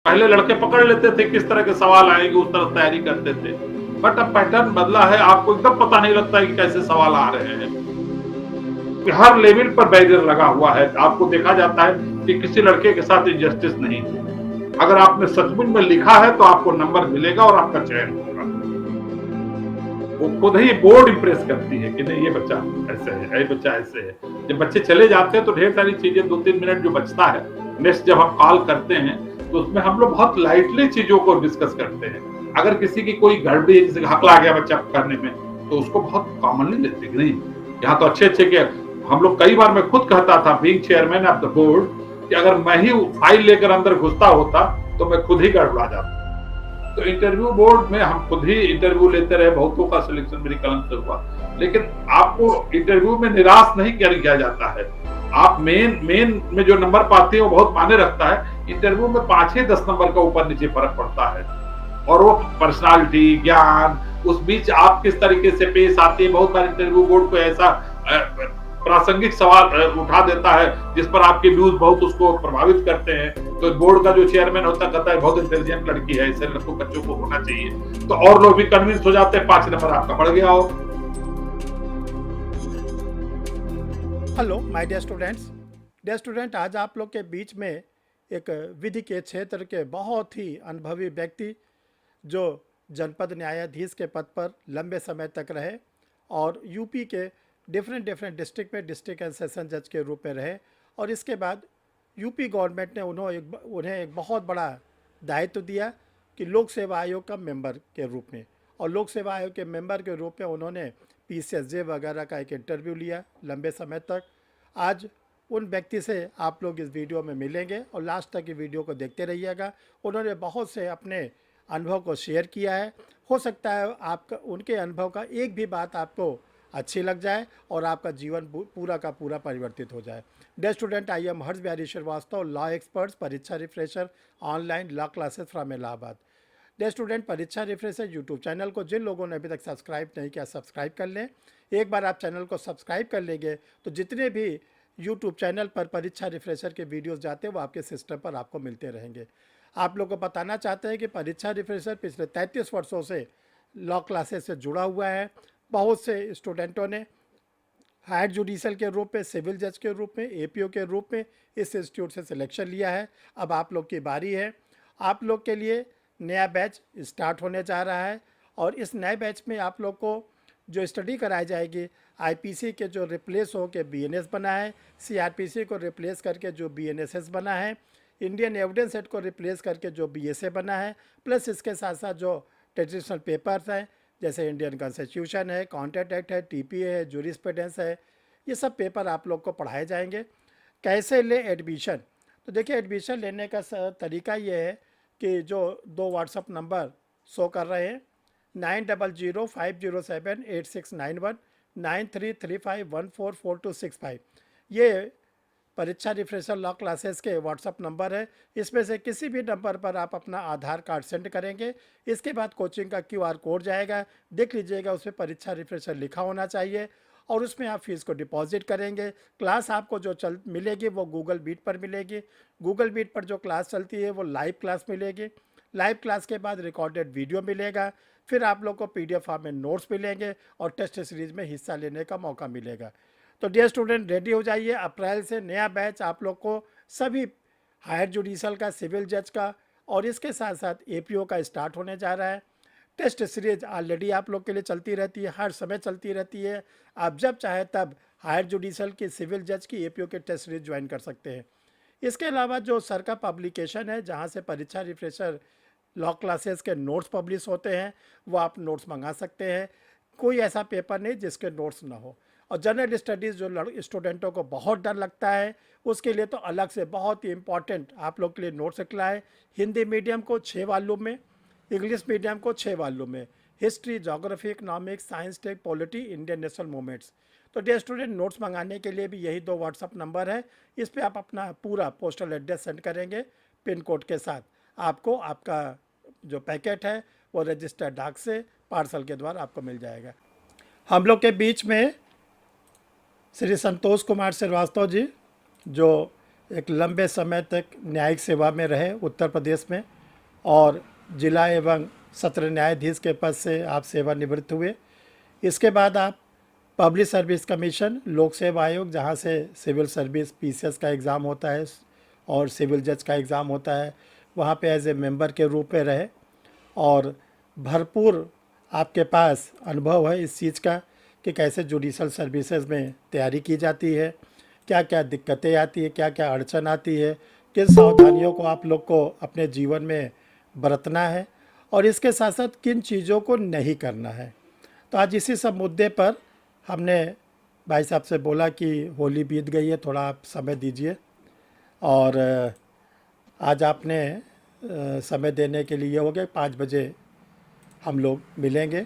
पहले लड़के पकड़ लेते थे किस तरह के सवाल आएंगे, उस तरह तैयारी करते थे। बट अब पैटर्न बदला है, आपको एकदम पता नहीं लगता है कि कैसे सवाल आ रहे हैं। हर लेवल पर बैरियर लगा हुआ है। आपको देखा जाता है कि किसी लड़के के साथ इनजस्टिस नहीं हुई। अगर आपने सचमुच में लिखा है तो आपको नंबर मिलेगा और आपका चयन होगा। वो खुद ही बोर्ड इंप्रेस करती है कि नहीं, ये बच्चा ऐसे है, ये बच्चा ऐसे है। जब बच्चे चले जाते हैं तो ढेर सारी चीजें, 2-3 मिनट जो बचता है नेक्स्ट जब हम कॉल करते हैं तो उसमें हम लोग बहुत लाइटली चीजों को डिस्कस करते हैं। अगर किसी की कोई गड़बड़ी, जैसे हकला गया बच्चा करने में, तो उसको बहुत कॉमनली लेते हैं। नहीं, यहाँ तो अच्छे अच्छे के हम लोग, कई बार मैं खुद कहता था being chairman of the board कि अगर मैं ही फाइल लेकर अंदर घुसता होता तो मैं खुद ही गड़बड़ा जाता। तो इंटरव्यू बोर्ड में हम खुद ही इंटरव्यू लेते रहे, बहुतों का सिलेक्शन मेरी कलम से हुआ, लेकिन आपको इंटरव्यू में निराश नहीं किया जाता है। आप मेन में जो नंबर पाते हैं वो बहुत मायने रखता है। इंटरव्यू में 5-10 नंबर का ऊपर नीचे फर्क पड़ता है, और वो पर्सनालिटी, ज्ञान, उस बीच आप किस तरीके से पेश आते हैं। बहुत बार इंटरव्यू बोर्ड को ऐसा प्रासंगिक सवाल उठा देता है जिस पर आपके व्यूज बहुत उसको प्रभावित करते हैं। तो बोर्ड का जो चेयरमैन होता कहता है बहुत इंटेलिजेंट लड़की है, ऐसे लड़कों बच्चों को होना चाहिए, तो और लोग भी कन्विंस हो जाते हैं, 5 नंबर आपका बढ़ गया हो। हेलो माय डियर स्टूडेंट, आज आप लोग के बीच में एक विधि के क्षेत्र के बहुत ही अनुभवी व्यक्ति, जो जनपद न्यायाधीश के पद पर लंबे समय तक रहे और यूपी के डिफरेंट डिस्ट्रिक्ट में डिस्ट्रिक्ट एंड सेशन जज के रूप में रहे, और इसके बाद यूपी गवर्नमेंट ने उन्हें एक बहुत बड़ा दायित्व दिया कि लोक सेवा आयोग का मेंबर के रूप में, और लोक सेवा आयोग के मेंबर के रूप में उन्होंने पीसीएसजे वगैरह का एक इंटरव्यू लिया लंबे समय तक। आज उन व्यक्ति से आप लोग इस वीडियो में मिलेंगे और लास्ट तक ये वीडियो को देखते रहिएगा। उन्होंने बहुत से अपने अनुभव को शेयर किया है। हो सकता है आपका उनके अनुभव का एक भी बात आपको अच्छी लग जाए और आपका जीवन पूरा का पूरा परिवर्तित हो जाए। Dear student, I am Harsh Bihari Srivastava, law experts, Pariksha refresher, online law classes from Allahabad. Dear student, Pariksha refresher YouTube channel को जिन लोगों ने अभी तक सब्सक्राइब नहीं किया, सब्सक्राइब कर लें। एक बार आप चैनल को सब्सक्राइब कर लेंगे तो जितने भी यूट्यूब चैनल पर परीक्षा रिफ्रेशर के वीडियोस जाते हैं वो आपके सिस्टम पर आपको मिलते रहेंगे। आप लोगों को बताना चाहते हैं कि परीक्षा रिफ्रेशर पिछले 33 वर्षों से लॉ क्लासेस से जुड़ा हुआ है। बहुत से स्टूडेंटों ने हायर जुडिशल के रूप में, सिविल जज के रूप में, एपीओ के रूप में इस इंस्टीट्यूट से सिलेक्शन लिया है। अब आप लोग की बारी है। आप लोग के लिए नया बैच स्टार्ट होने जा रहा है, और इस नए बैच में आप लोग को जो स्टडी कराई जाएगी, आईपीसी के जो रिप्लेस हो के बीएनएस बना है, सीआरपीसी को रिप्लेस करके जो बीएनएसएस बना है, इंडियन एविडेंस एक्ट को रिप्लेस करके जो बीएसए बना है, प्लस इसके साथ साथ जो ट्रेडिशनल पेपर्स हैं जैसे इंडियन कॉन्स्टिट्यूशन है, कॉन्ट्रैक्ट एक्ट है, टीपीए है, जूरिस्प्रूडेंस है, ये सब पेपर आप लोग को पढ़ाए जाएंगे। कैसे ले एडमिशन? तो देखिए, एडमिशन लेने का तरीका ये है कि जो 2 व्हाट्सअप नंबर शो कर रहे हैं, 9005078691, 9335144265, ये परीक्षा रिफ्रेशर लॉ क्लासेस के व्हाट्सअप नंबर है। इसमें से किसी भी नंबर पर आप अपना आधार कार्ड सेंड करेंगे। इसके बाद कोचिंग का क्यूआर कोड जाएगा, देख लीजिएगा, उसमें परीक्षा रिफ्रेशर लिखा होना चाहिए, और उसमें आप फीस को डिपॉजिट करेंगे। क्लास आपको जो मिलेगी वो गूगल मीट पर मिलेगी। गूगल मीट पर जो क्लास चलती है वो लाइव क्लास मिलेगी। लाइव क्लास के बाद रिकॉर्डेड वीडियो मिलेगा। फिर आप लोग को पीडीएफ फॉर्म में नोट्स मिलेंगे और टेस्ट सीरीज में हिस्सा लेने का मौका मिलेगा। तो डियर स्टूडेंट, रेडी हो जाइए। अप्रैल से नया बैच आप लोग को सभी हायर जुडिशल का, सिविल जज का, और इसके साथ साथ एपीओ का स्टार्ट होने जा रहा है। टेस्ट सीरीज ऑलरेडी आप लोग के लिए चलती रहती है, हर समय चलती रहती है। आप जब चाहे तब हायर जुडिशल की, सिविल जज की, एपीओ के टेस्ट सीरीज ज्वाइन कर सकते हैं। इसके अलावा जो सर का पब्लिकेशन है जहाँ से परीक्षा रिफ्रेशर लॉ क्लासेस के नोट्स पब्लिश होते हैं, वो आप नोट्स मंगा सकते हैं। कोई ऐसा पेपर नहीं जिसके नोट्स ना हो। और जनरल स्टडीज़ जो स्टूडेंटों को बहुत डर लगता है, उसके लिए तो अलग से बहुत ही इम्पॉर्टेंट आप लोग के लिए नोट्स निकला है। हिंदी मीडियम को 6 वॉल्यूम में, इंग्लिश मीडियम को 6 वॉल्यूम में, history, geography, economics, science, tech, polity, Indian national movements. तो डियर स्टूडेंट, नोट्स मंगाने के लिए भी यही 2 व्हाट्सअप नंबर है। इस पर आप अपना पूरा पोस्टल एड्रेस सेंड करेंगे पिन कोड के साथ। आपको आपका जो पैकेट है वो रजिस्टर्ड डाक से पार्सल के द्वारा आपको मिल जाएगा। हम लोग के बीच में श्री संतोष कुमार श्रीवास्तव जी, जो एक लंबे समय तक न्यायिक सेवा में रहे उत्तर प्रदेश में और जिला एवं सत्र न्यायाधीश के पद से आप सेवानिवृत्त हुए। इसके बाद आप पब्लिक सर्विस कमीशन लोक सेवा आयोग, जहाँ से सिविल सर्विस पीसीएस का एग्ज़ाम होता है और सिविल जज का एग्ज़ाम होता है, वहाँ पे एज ए मेंबर के रूप में रहे और भरपूर आपके पास अनुभव है इस चीज़ का कि कैसे जुडिशल सर्विसेज में तैयारी की जाती है, क्या क्या दिक्कतें आती है, क्या क्या अड़चन आती है, किन सावधानियों को आप लोग को अपने जीवन में बरतना है और इसके साथ साथ किन चीज़ों को नहीं करना है। तो आज इसी सब मुद्दे पर हमने भाई साहब से बोला कि होली बीत गई है, थोड़ा आप समय दीजिए और आज आपने समय देने के लिए हो गए 5 बजे हम लोग मिलेंगे।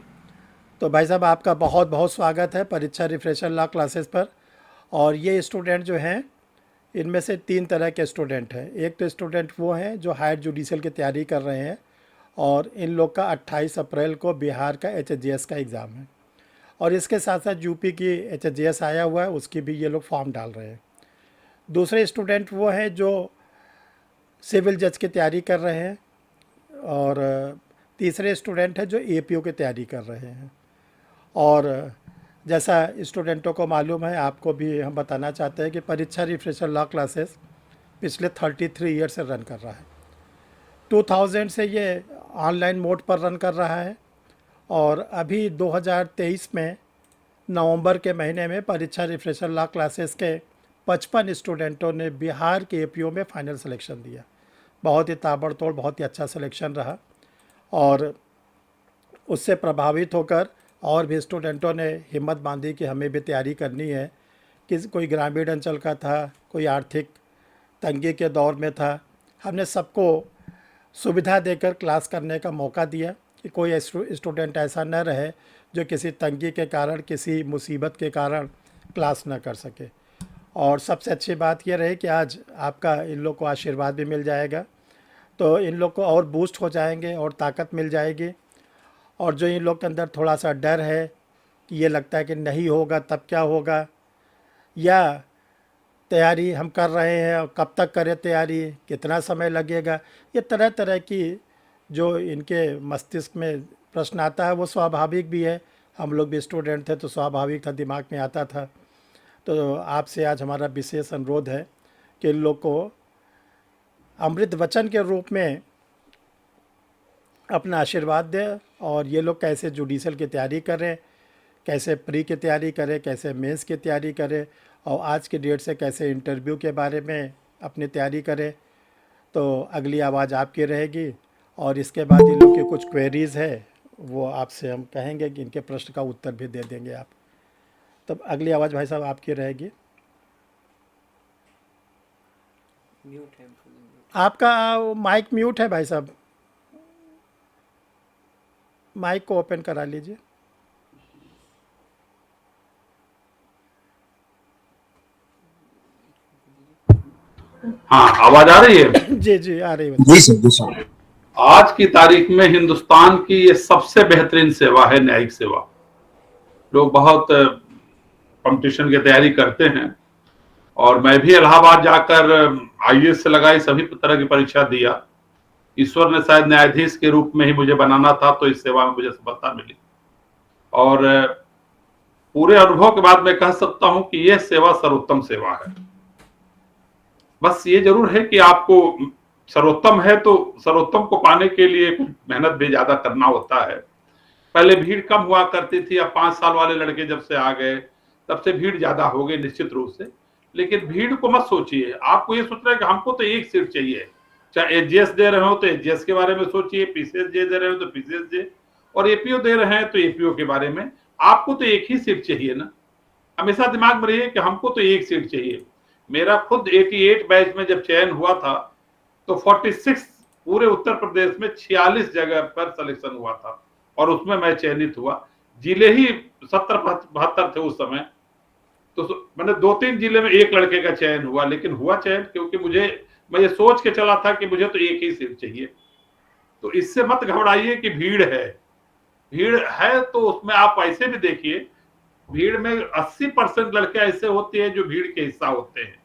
तो भाई साहब आपका बहुत बहुत स्वागत है परीक्षा रिफ्रेशर लॉ क्लासेस पर। और ये स्टूडेंट जो हैं इनमें से 3 तरह के स्टूडेंट हैं। एक तो स्टूडेंट वो हैं जो हायर जुडिशल की तैयारी कर रहे हैं और इन लोग का 28 अप्रैल को बिहार का एचएसजीएस का एग्ज़ाम है और इसके साथ साथ यूपी की एचएसजीएस आया हुआ है, उसकी भी ये लोग फॉर्म डाल रहे हैं। दूसरे स्टूडेंट वो हैं जो सिविल जज की तैयारी कर रहे हैं और तीसरे स्टूडेंट हैं जो एपीओ की तैयारी कर रहे हैं। और जैसा स्टूडेंटों को मालूम है, आपको भी हम बताना चाहते हैं कि परीक्षा रिफ्रेशर लॉ क्लासेस पिछले 33 ईयर से रन कर रहा है। 2000 से ये ऑनलाइन मोड पर रन कर रहा है और अभी 2023 में नवंबर के महीने में परीक्षा रिफ्रेशर लॉ क्लासेस के 55 स्टूडेंटों ने बिहार के एपीओ में फाइनल सिलेक्शन दिया। बहुत ही ताबड़तोड़, बहुत ही अच्छा सिलेक्शन रहा और उससे प्रभावित होकर और भी स्टूडेंटों ने हिम्मत बांधी कि हमें भी तैयारी करनी है। कोई ग्रामीण अंचल का था, कोई आर्थिक तंगी के दौर में था। हमने सबको सुविधा देकर क्लास करने का मौका दिया कि कोई स्टूडेंट ऐसा न रहे जो किसी तंगी के कारण, किसी मुसीबत के कारण क्लास न कर सके। और सबसे अच्छी बात यह रही कि आज आपका इन लोग को आशीर्वाद भी मिल जाएगा, तो इन लोग को और बूस्ट हो जाएंगे और ताकत मिल जाएगी। और जो इन लोग के अंदर थोड़ा सा डर है कि ये लगता है कि नहीं होगा तब क्या होगा, या तैयारी हम कर रहे हैं और कब तक करें तैयारी, कितना समय लगेगा, ये तरह तरह की जो इनके मस्तिष्क में प्रश्न आता है वो स्वाभाविक भी है। हम लोग भी स्टूडेंट थे तो स्वाभाविक था, दिमाग में आता था। तो आपसे आज हमारा विशेष अनुरोध है कि इन लोग को अमृत वचन के रूप में अपना आशीर्वाद दें और ये लोग कैसे जुडिशल की तैयारी करें, कैसे प्री की तैयारी करें, कैसे मेंस की तैयारी करें और आज की डेट से कैसे इंटरव्यू के बारे में अपनी तैयारी करें। तो अगली आवाज़ आपकी रहेगी और इसके बाद इन लोग की कुछ क्वेरीज़ है वो आपसे हम कहेंगे कि इनके प्रश्न का उत्तर भी दे देंगे आप। तब अगली आवाज़ भाई साहब आपकी रहेगी। म्यूट है। आपका माइक म्यूट है भाई साहब, माइक को ओपन करा लीजिए। हाँ, आवाज आ रही है? जी जी आ रही है। जी सर, जी सर। आज की तारीख में हिंदुस्तान की ये सबसे बेहतरीन सेवा है न्यायिक सेवा। लोग बहुत कंपटीशन की तैयारी करते हैं और मैं भी इलाहाबाद जाकर आईएएस से लगाई सभी तरह की परीक्षा दिया। ईश्वर ने शायद न्यायाधीश के रूप में ही मुझे बनाना था, तो इस सेवा में मुझे सफलता मिली। और पूरे अनुभव के बाद मैं कह सकता हूं कि यह सेवा सर्वोत्तम सेवा है। बस ये जरूर है कि आपको सर्वोत्तम है तो सर्वोत्तम को पाने के लिए मेहनत भी ज्यादा करना होता है। पहले भीड़ कम हुआ करती थी, अब 5 साल वाले लड़के जब से आ गए तब से भीड़ ज्यादा हो गई निश्चित रूप से। लेकिन भीड़ को मत सोचिए, आपको ये सोचना है कि हमको तो एक सीट चाहिए। चाहे एचजीएस दे रहे हो तो एचजीएस के बारे में सोचिए, पीसीएस दे रहे हो तो पीसीएस, और एपीओ दे रहे हैं तो एपीओ के बारे में। आपको तो एक ही सीट चाहिए ना। हमेशा दिमाग में रहिए कि हमको तो एक सीट चाहिए। मेरा खुद 88 बैच में जब चयन हुआ था तो 46 पूरे उत्तर प्रदेश में 46 जगह पर सिलेक्शन हुआ था और उसमें मैं चयनित हुआ। जिले ही 70-72 थे उस समय, तो मैंने 2-3 जिले में एक लड़के का चयन हुआ, लेकिन हुआ चयन क्योंकि मैं ये सोच के चला था कि मुझे तो एक ही सीट चाहिए। तो इससे मत घबराइए कि भीड़ है तो उसमें आप ऐसे भी देखिए, भीड़ में 80% लड़के ऐसे होते हैं जो भीड़ के हिस्सा होते हैं।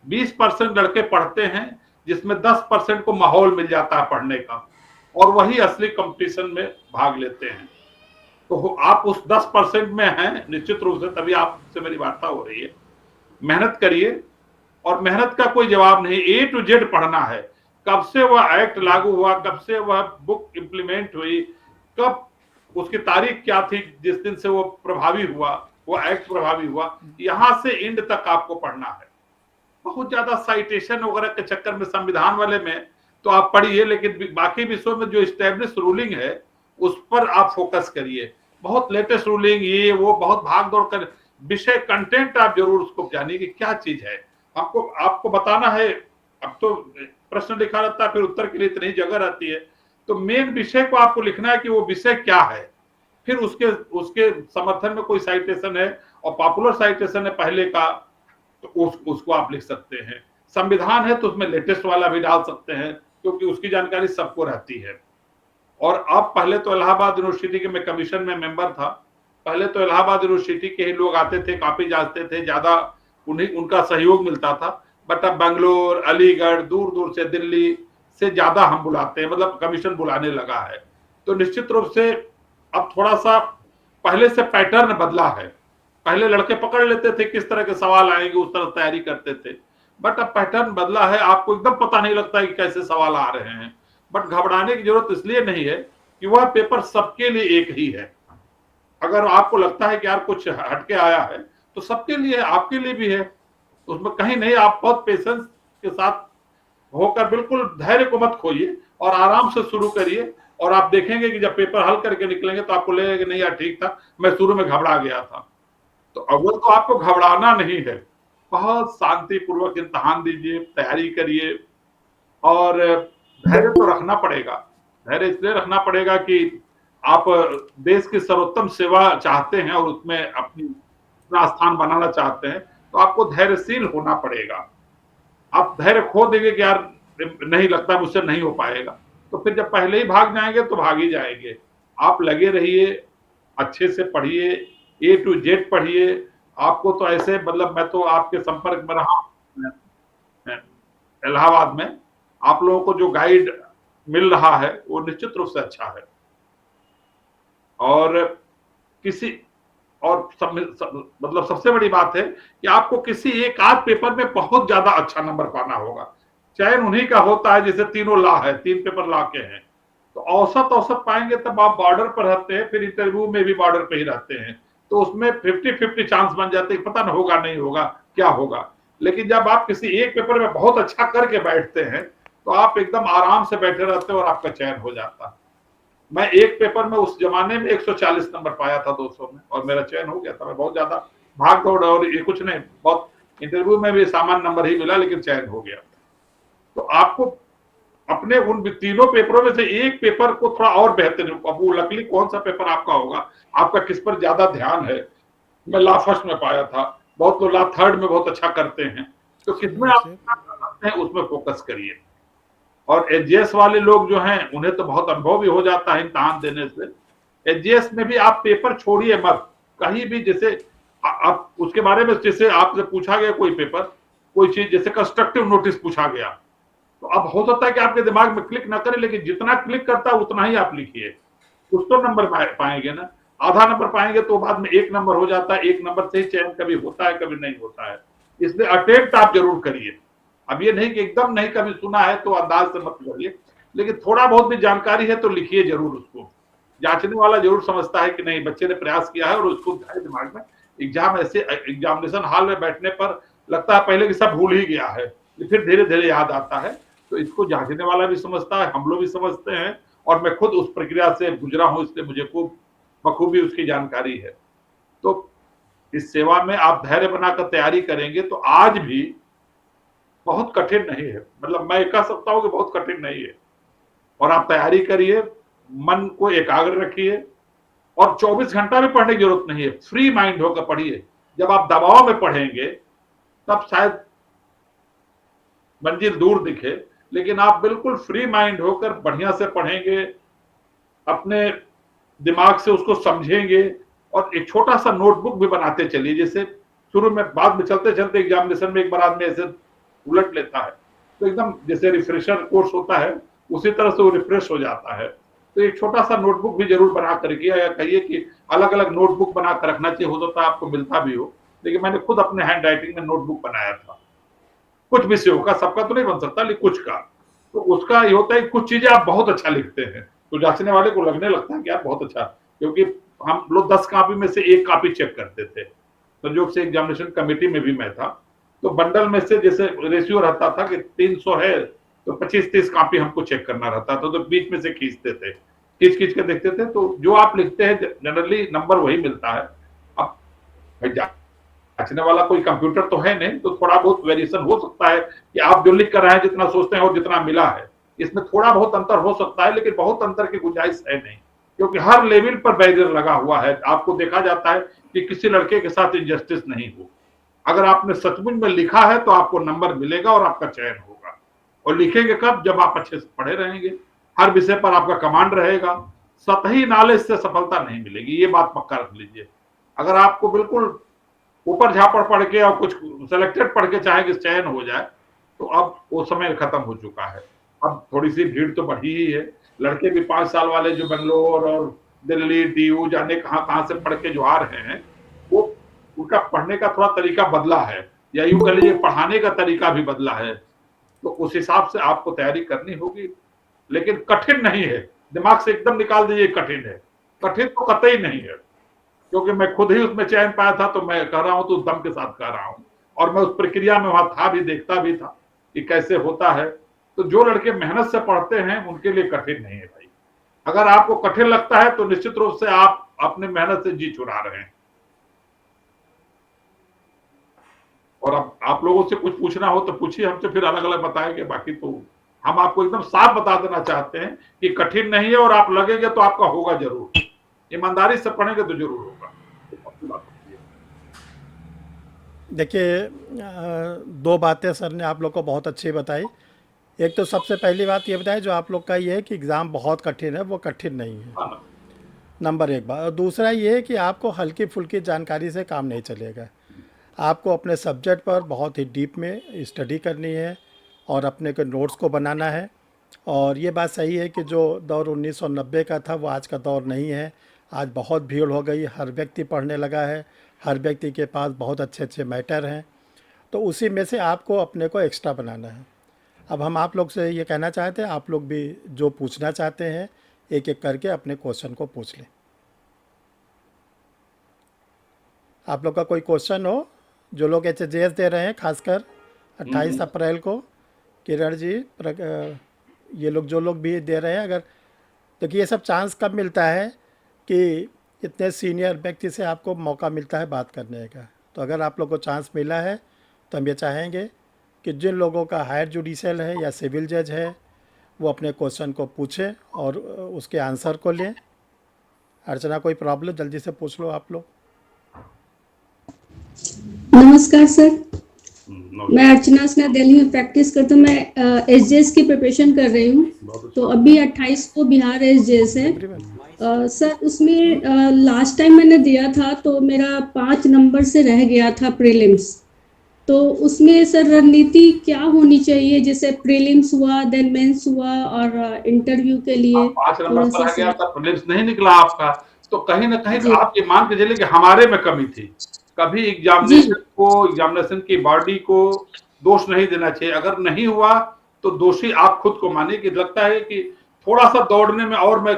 20% लड़के पढ़ते हैं, जिसमें 10% को माहौल मिल जाता है पढ़ने का, और वही असली कंपटीशन में भाग लेते हैं। तो आप उस 10% में हैं निश्चित रूप से, तभी आपसे मेरी वार्ता हो रही है। मेहनत करिए, और मेहनत का कोई जवाब नहीं, A to Z पढ़ना है। कब से वह एक्ट लागू हुआ, कब से वह बुक इंप्लीमेंट हुई, कब उसकी तारीख क्या थी जिस दिन से वो प्रभावी हुआ, वो एक्ट प्रभावी हुआ, यहां से एंड तक आपको पढ़ना है। बहुत ज्यादा साइटेशन वगैरह के चक्कर में संविधान वाले में तो आप पढ़िए, लेकिन बाकी विषयों में जो एस्टेब्लिश रूलिंग है उस पर आप फोकस करिए। बहुत लेटेस्ट रूलिंग ये वो बहुत भाग दौड़ कर, विषय कंटेंट आप जरूर उसको जानिए कि क्या चीज है, आपको बताना है। अब तो प्रश्न लिखा रहता है, फिर उत्तर के लिए इतनी जगह रहती है, तो मेन विषय को आपको लिखना है कि वो विषय क्या है। फिर उसके समर्थन में कोई साइटेशन है और पॉपुलर साइटेशन है पहले का, तो उसको आप लिख सकते हैं। संविधान है तो उसमें लेटेस्ट वाला भी डाल सकते हैं, क्योंकि उसकी जानकारी सबको रहती है। और अब पहले तो इलाहाबाद यूनिवर्सिटी के मैं कमीशन में मेंबर था, पहले तो इलाहाबाद यूनिवर्सिटी के ही लोग आते थे, कॉपी जांचते थे, ज्यादा उनका सहयोग मिलता था। बट अब बेंगलोर, अलीगढ़, दूर दूर से, दिल्ली से ज्यादा हम बुलाते हैं, मतलब कमीशन बुलाने लगा है। तो निश्चित रूप से अब थोड़ा सा पहले से पैटर्न बदला है। पहले लड़के पकड़ लेते थे किस तरह के सवाल आएंगे, उस तरह तैयारी करते थे। बट अब पैटर्न बदला है, आपको एकदम पता नहीं लगता है कि कैसे सवाल आ रहे हैं। बट घबराने की जरूरत इसलिए नहीं है कि वह पेपर सबके लिए एक ही है। अगर आपको लगता है कि यार कुछ हटके आया है, तो सबके लिए, आपके लिए भी है, उसमें कहीं नहीं। आप बहुत पेशेंस के साथ होकर बिल्कुल धैर्य को मत खोइए और आराम से शुरू करिए, और आप देखेंगे कि जब पेपर हल करके निकलेंगे तो आपको लगेगा कि नहीं यार ठीक था, मैं शुरू में घबरा गया था। तो अव्वल तो आपको घबराना नहीं है, बहुत शांतिपूर्वक इम्तहान दीजिए, तैयारी करिए, और धैर्य तो रखना पड़ेगा। धैर्य इसलिए रखना पड़ेगा कि आप देश की सर्वोत्तम सेवा चाहते हैं और उसमें अपना स्थान बनाना चाहते हैं, तो आपको धैर्यशील होना पड़ेगा। आप धैर्य खो देंगे कि यार नहीं लगता मुझसे नहीं हो पाएगा, तो फिर जब पहले ही भाग जाएंगे तो भाग ही जाएंगे। आप लगे रहिए, अच्छे से पढ़िए, A to Z पढ़िए। आपको तो ऐसे, मतलब मैं तो आपके संपर्क में रहा इलाहाबाद में, आप लोगों को जो गाइड मिल रहा है वो निश्चित रूप से अच्छा है। और मतलब सबसे बड़ी बात है कि आपको किसी एक आध पेपर में बहुत ज्यादा अच्छा नंबर पाना होगा। चयन उन्हीं का होता है जैसे तीनों ला है, 3 पेपर ला के हैं, तो औसत पाएंगे तब आप बॉर्डर पर रहते हैं, फिर इंटरव्यू में भी बॉर्डर पे ही रहते हैं, तो उसमें 50-50 चांस बन जाते हैं, पता नहीं होगा नहीं होगा क्या होगा। लेकिन जब आप किसी एक पेपर में बहुत अच्छा करके बैठते हैं तो आप एकदम आराम से बैठे रहते हैं और आपका चयन हो जाता है। मैं एक पेपर में उस जमाने में 140 नंबर पाया था 200 में, और मेरा चयन हो गया था। मैं बहुत ज्यादा भाग दौड़ और ये कुछ नहीं, बहुत इंटरव्यू में भी सामान्य नंबर ही मिला, लेकिन चयन हो गया। तो आपको अपने उन तीनों पेपरों में से एक पेपर को थोड़ा और बेहतर, अब वो लकली कौन सा पेपर आपका होगा, आपका किस पर ज्यादा ध्यान है। मैं ला फर्स्ट में पाया था, बहुत लोग ला थर्ड में बहुत अच्छा करते हैं, तो किसमें आप करते हैं उसमें फोकस करिए। और एचजीएस वाले लोग जो हैं उन्हें तो बहुत अनुभव भी हो जाता है इम्तहान देने से। एचजीएस में भी आप पेपर छोड़िए मत कहीं भी, जैसे आप उसके बारे में, जैसे आपसे पूछा गया कोई पेपर, कोई चीज, जैसे कंस्ट्रक्टिव नोटिस पूछा गया, तो अब हो सकता है कि आपके दिमाग में क्लिक ना करे, लेकिन जितना क्लिक करता है उतना ही आप लिखिए, कुछ तो नंबर पाएंगे ना। आधा नंबर पाएंगे तो बाद में 1 नंबर हो जाता है, 1 नंबर से ही चयन कभी होता है कभी नहीं होता है। इसलिए अटेम्प्ट आप जरूर करिए। अब ये नहीं कि एकदम नहीं कभी सुना है तो अंदाज से मत करिए, लेकिन थोड़ा बहुत भी जानकारी है तो लिखिए जरूर। उसको जांचने वाला जरूर समझता है कि नहीं बच्चे ने प्रयास किया है, और उसको दिमाग में एग्जाम, ऐसे एग्जामिनेशन हॉल में बैठने पर लगता है पहले कि सब भूल ही गया है, फिर धीरे धीरे याद आता है। तो इसको जांचने वाला भी समझता है, हम लोग भी समझते हैं, और मैं खुद उस प्रक्रिया से गुजरा हूं, इसलिए मुझे खूब बखूबी उसकी जानकारी है। तो इस सेवा में आप धैर्य बनाकर तैयारी करेंगे तो आज भी बहुत कठिन नहीं है, मतलब मैं कह सकता हूं कि बहुत कठिन नहीं है। और आप तैयारी करिए, मन को एकाग्र रखिए, और 24 घंटा भी पढ़ने की जरूरत नहीं है, फ्री माइंड होकर पढ़िए। जब आप दबाव में पढ़ेंगे तब शायद मंजिल दूर दिखे, लेकिन आप बिल्कुल फ्री माइंड होकर बढ़िया से पढ़ेंगे, अपने दिमाग से उसको समझेंगे, और एक छोटा सा नोटबुक भी बनाते चलिए। जैसे शुरू में, बाद में चलते चलते एग्जामिनेशन में एक बार आदमी ऐसे उलट लेता है तो एकदम जैसे रिफ्रेशर कोर्स होता है उसी तरह से वो रिफ्रेश हो जाता है। तो एक छोटा सा नोटबुक भी जरूर बना करके, या कहिए कि अलग अलग नोटबुक बना कर रखना चाहिए, हो सकता है आपको मिलता भी हो, लेकिन मैंने खुद अपने हैंड राइटिंग में नोटबुक बनाया था कुछ विषयों का, सबका तो नहीं बन सकता लेकिन कुछ का। तो उसका ये होता है कि कुछ चीजें आप बहुत अच्छा लिखते हैं तो जांचने वाले को लगने लगता है कि आप बहुत अच्छा, क्योंकि हम लोग 10 कॉपी में से एक कॉपी चेक करते थे। संयोग से एग्जामिनेशन कमेटी में भी मैं था, तो बंडल में से जैसे रेशियो रहता था कि 300 है तो 25-30 कॉपी हमको चेक करना रहता था, तो बीच में से खींचते थे, खींच खींच के देखते थे, तो जो आप लिखते हैं जनरली नंबर वही मिलता है। अब भाई जांचने वाला कोई कंप्यूटर तो है नहीं, तो थोड़ा बहुत वेरिएशन हो सकता है कि आप जो लिख कर रहे हैं जितना सोचते हैं और जितना मिला है इसमें थोड़ा बहुत अंतर हो सकता है, लेकिन बहुत अंतर की गुंजाइश है नहीं, क्योंकि हर लेवल पर बैरियर लगा हुआ है। आपको देखा जाता है कि किसी लड़के के साथ इनजस्टिस नहीं हो। अगर आपने सचमुच में लिखा है तो आपको नंबर मिलेगा और आपका चयन होगा, और लिखेंगे कब, जब आप अच्छे से पढ़े रहेंगे, हर विषय पर आपका कमांड रहेगा। सतही नॉलेज से सफलता नहीं मिलेगी, ये बात पक्का रख लीजिए। अगर आपको बिल्कुल ऊपर झापड़ पढ़ के और कुछ सिलेक्टेड पढ़ के चाहे कि चयन हो जाए, तो अब वो समय खत्म हो चुका है। अब थोड़ी सी भीड़ तो बढ़ी ही है, लड़के भी 5 साल वाले जो बेंगलोर और दिल्ली डीयू जाने कहां से पढ़ के जो आ रहे हैं, वो उनका पढ़ने का थोड़ा तरीका बदला है, या यूं कह लीजिए पढ़ाने का तरीका भी बदला है। तो उस हिसाब से आपको तैयारी करनी होगी, लेकिन कठिन नहीं है, दिमाग से एकदम निकाल दीजिए कठिन है, कठिन तो कतई नहीं है, क्योंकि मैं खुद ही उसमें चयन पाया था, तो मैं कह रहा हूं तो उस दम के साथ कह रहा हूं, और मैं उस प्रक्रिया में वहां था भी, देखता भी था कि कैसे होता है। तो जो लड़के मेहनत से पढ़ते हैं उनके लिए कठिन नहीं है भाई। अगर आपको कठिन लगता है तो निश्चित रूप से आप अपने मेहनत से जी चुरा रहे हैं। और अब आप लोगों से कुछ पूछना हो तो पूछिए हमसे, फिर अलग अलग बताएंगे। बाकी तो हम आपको एकदम साफ बता देना चाहते हैं कि कठिन नहीं है, और आप लगेंगे तो आपका होगा जरूर, ईमानदारी से पढ़ेंगे तो जरूर होगा। देखिए, दो बातें सर ने आप लोग को बहुत अच्छी बताई। एक तो सबसे पहली बात ये बताई जो आप लोग का ये है कि एग्ज़ाम बहुत कठिन है, वो कठिन नहीं है, हाँ, नंबर एक बात। और दूसरा ये है कि आपको हल्की फुल्की जानकारी से काम नहीं चलेगा, आपको अपने सब्जेक्ट पर बहुत ही डीप में स्टडी करनी है और अपने के नोट्स को बनाना है। और ये बात सही है कि जो दौर 1990 का था वो आज का दौर नहीं है। आज बहुत भीड़ हो गई, हर व्यक्ति पढ़ने लगा है, हर व्यक्ति के पास बहुत अच्छे अच्छे मैटर हैं, तो उसी में से आपको अपने को एक्स्ट्रा बनाना है। अब हम आप लोग से ये कहना चाहते हैं, आप लोग भी जो पूछना चाहते हैं एक एक करके अपने क्वेश्चन को पूछ लें। आप लोग का कोई क्वेश्चन हो, जो लोग HJS दे रहे हैं खासकर 28 अप्रैल को, किरण जी ये लोग जो लोग भी दे रहे हैं, अगर देखिए ये सब चांस कब मिलता है कि इतने सीनियर व्यक्ति से आपको मौका मिलता है बात करने का। तो अगर आप लोग को चांस मिला है तो हम ये चाहेंगे कि जिन लोगों का हायर जुडिशियल है या सिविल जज है वो अपने क्वेश्चन को पूछें और उसके आंसर को लें। अर्चना, कोई प्रॉब्लम, जल्दी से पूछ लो आप लोग। नमस्कार सर, मैं अर्चना सिन्हा दिल्ली में प्रैक्टिस करती हूँ। मैं SJS की प्रिपरेशन कर रही हूँ। तो अभी 28 को बिहार SJS है। सर उसमें लास्ट टाइम मैंने दिया था तो मेरा 5 नंबर से रह गया था प्रीलिम्स। तो उसमें सर रणनीति क्या होनी चाहिए, जैसे प्रीलिम्स हुआ देन मेंस हुआ और इंटरव्यू के लिए 5 नंबर पर रह गया था, प्रीलिम्स नहीं निकला आपका, तो कहीं ना कहीं आप ये मान के चलिए कि हमारे में कमी थी। कभी एग्जामिनेशन की बॉडी को दोष नहीं देना चाहिए। अगर नहीं हुआ तो दोषी आप खुद को मानिए कि लगता है कि थोड़ा सा दौड़ने में और मैं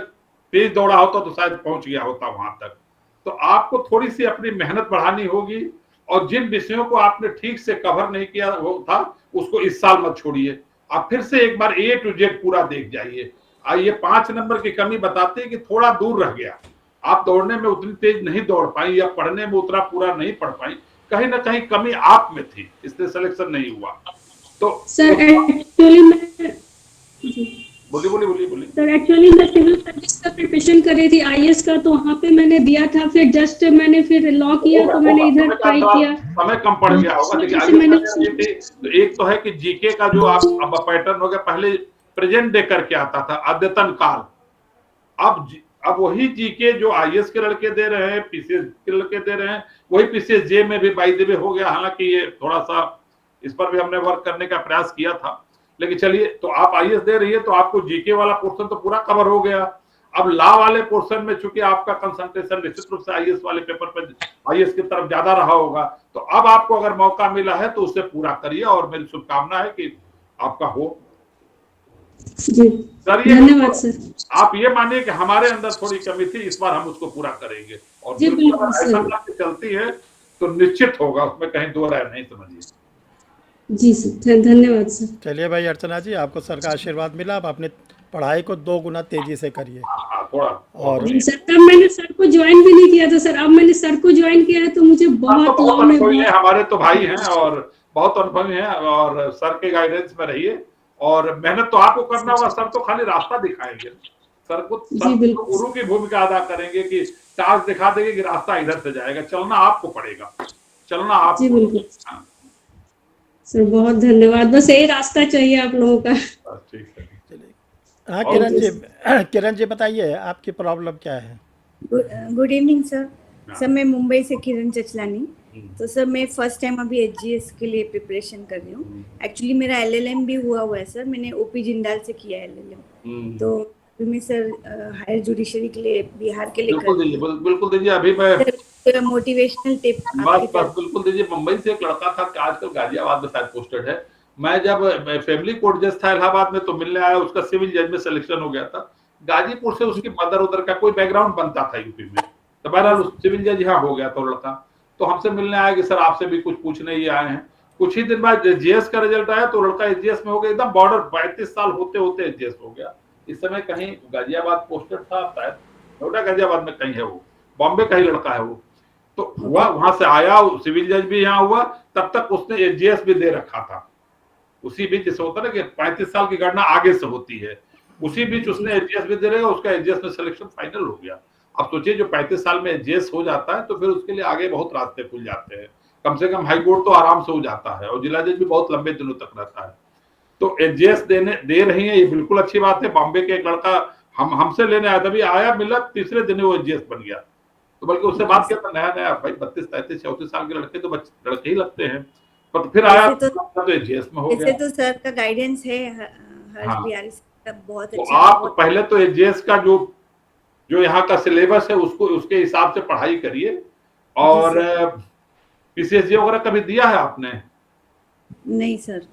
तेज दौड़ा होता तो शायद पहुंच गया होता वहां तक। तो आपको थोड़ी सी अपनी मेहनत बढ़ानी होगी, और जिन विषयों को आपने ठीक से कवर नहीं किया वो था उसको इस साल मत छोड़िए, आप फिर से एक बार A to Z पूरा देख जाइए। ये 5 नंबर की कमी बताते हैं कि थोड़ा दूर रह गया, आप दौड़ने में उतनी तेज नहीं दौड़ पाई या पढ़ने में उतना पूरा नहीं पढ़ पाई, कहीं ना कहीं कमी आप में थी, इसलिए सिलेक्शन नहीं हुआ। तो सर एक्चुअली मैं बोलिए। सर एक्चुअली मैं सिविल सर्विस का प्रिपरेशन कर रही थी IAS का, तो वहाँ पे मैंने दिया था, फिर जस्ट मैंने फिर लॉ किया तो मैंने इधर ट्राई किया, समय कम पड़ गया होगा। तो एक तो है कि जीके का जो आप अब पैटर्न हो गया, पहले प्रेजेंट डे करके आता था, अद्यतन काल। अब वही जीके जो IAS के लड़के दे रहे हैं, PCS के लड़के दे रहे हैं, वही PCS जे में भी बाय द वे हो गया। हालांकि ये थोड़ा सा इस पर भी हमने वर्क करने का प्रयास किया था। लेकिन चलिए, तो आप आईएएस दे रही है तो आपको जीके वाला पोर्शन तो पूरा कवर हो गया। अब लॉ वाले पोर्शन में चूंकि आपका कंसंट्रेशन निश्चित रूप से आईएएस वाले पेपर पर, आईएएस की तरफ ज्यादा रहा होगा, तो अब आपको अगर मौका मिला है तो उसे पूरा करिए और मेरी शुभकामना है कि आपका हो। जी, सर ये धन्यवाद सर। आप ये मानिए कि हमारे अंदर थोड़ी कमी थी, इस बार हम उसको पूरा करेंगे और जी बिल्कुल बिल्कुल ऐसा सर। करके चलती है तो निश्चित होगा, उसमें कहीं दो राय नहीं, समझिए। जी सर, धन्यवाद सर। चलिए भाई अर्चना जी, आपको सर का आशीर्वाद मिला, आप अपनी पढ़ाई को 2 गुना तेजी से करिए। थोड़ा और जी सर, तब मैंने सर को ज्वाइन भी नहीं किया था सर, अब मैंने सर को ज्वाइन किया है तो मुझे बहुत लॉ में अनुभवी है, बहुत हमारे तो भाई हैं और बहुत अनुभवी हैं, और सर के गाइडेंस में रहिए और मेहनत तो आपको करना होगा, सर तो खाली रास्ता दिखाएंगे। सर जी तो बिल्कुल गुरु की भूमिका अदा करेंगे कि टास्क दिखा देंगे कि रास्ता इधर से जाएगा, चलना आपको पड़ेगा, चलना जी आपको। बिल्कुल हाँ, सर, बहुत धन्यवाद। बस यही रास्ता चाहिए आप लोगों का। बस ठीक है। चलिए, हाँ और किरण जी, किरण जी बताइए आपकी प्रॉब्लम क्या है? Good evening sir. हाँ। सर मैं मुंबई से किरण चचलानी। तो सर मैं फर्स्ट टाइम अभी एचजीएस के लिए प्रिपरेशन कर रही हूँ। एक्चुअली मेरा एलएलएम भी हुआ है सर, मैंने ओपी जिंदाल से किया है एलएलएम। तो अभी मैं सर हायर जुडिशरी के लिए बिहार के लिए बिल्कुल दीजिए, बिल्कुल दीजिए। अभी मैं मोटिवेशनल टिप बस बिल्कुल दीजिए। मुंबई से एक लड़का था कि आजकल गाजियाबाद में शायद पोस्टेड है। मैं जब फैमिली कोर्ट जज था इलाहाबाद में तो मिलने आया, उसका सिविल जज में सिलेक्शन हो गया था। गाजीपुर से उसकी मदर उधर का कोई बैकग्राउंड बनता था यूपी में, तो बहरहाल सिविल जज यहाँ हो गया था लड़का। तो हमसे मिलने आया कि सर आपसे भी कुछ पूछने ही आए हैं। कुछ ही दिन बाद जीएस का रिजल्ट आया तो लड़का एचजीएस में हो गया, एकदम बॉर्डर 32 साल होते होते एचजीएस हो गया। इस समय कहीं गाजियाबाद पोस्टेड था, शायद नोएडा गाजियाबाद में कहीं है, वो बॉम्बे का ही लड़का है वो। तो हुआ, वहां से आया, सिविल जज भी यहाँ हुआ, तब तक उसने एचजीएस भी दे रखा था। उसी बीच जैसे होता है ना कि 35 साल की गणना आगे से होती है, उसी बीच उसने एचजीएस भी दे रखा, उसका एचजीएस में सिलेक्शन फाइनल हो गया। अब सोचिए जो 35 साल में एचजीएस हो जाता है तो फिर उसके लिए आगे बहुत रास्ते खुल जाते हैं। कम से कम हाई कोर्ट तो आराम से हो जाता है और जिला जज भी बहुत लंबे दिनों तक रहता है। तो एचजीएस दे रही है, ये बिल्कुल अच्छी बात है। बॉम्बे के एक लड़का हमसे लेने आया था, अभी आया मिला, तीसरे दिन वो एचजीएस बन गया। तो बल्कि उससे बात किया था, नया भाई 32 33 34 साल के लड़के तो लड़के ही लगते हैं, पर फिर आया तो एचजीएस में हो गया। तो सर का गाइडेंस है हर्ष बिहारी सर का, बहुत तो अच्छा। आप पहले तो एचजीएस का जो यहाँ का सिलेबस है उसको उसके हिसाब से पढ़ाई करिए। और पीसीएसजी वगैरह कभी दिया है आपने? नहीं सर।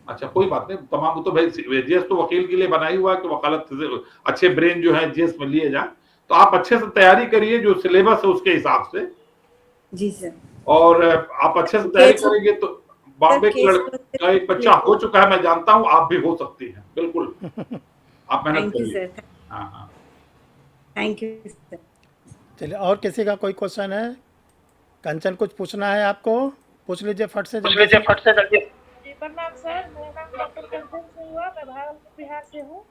अच्छा, कोई बात नहीं, तमाम तो भाई एचजीएस तो वकील के लिए बनाई हुआ है कि वकालत अच्छे ब्रेन जो है एचजीएस में लिए जाए। तो आप अच्छे से तैयारी करिए, जो सिलेबस है उसके हिसाब से। जी सर। और आप अच्छे से तैयारी करेंगे तो बॉम्बे के लड़के का एक बच्चा हो चुका है, मैं जानता हूँ, आप भी हो सकती हैं, बिल्कुल आप मेहनत करिए। हाँ, थैंक यू सर। चलिए, और किसी का कोई क्वेश्चन है? कंचन कुछ पूछना है आपको? पूछ लीजिए फट से जल्दी। जी प्रणाम सर, मेरा नाम डॉक्टर कंचन सिंह हुआ, मैं भागलपुर बिहार से हूँ।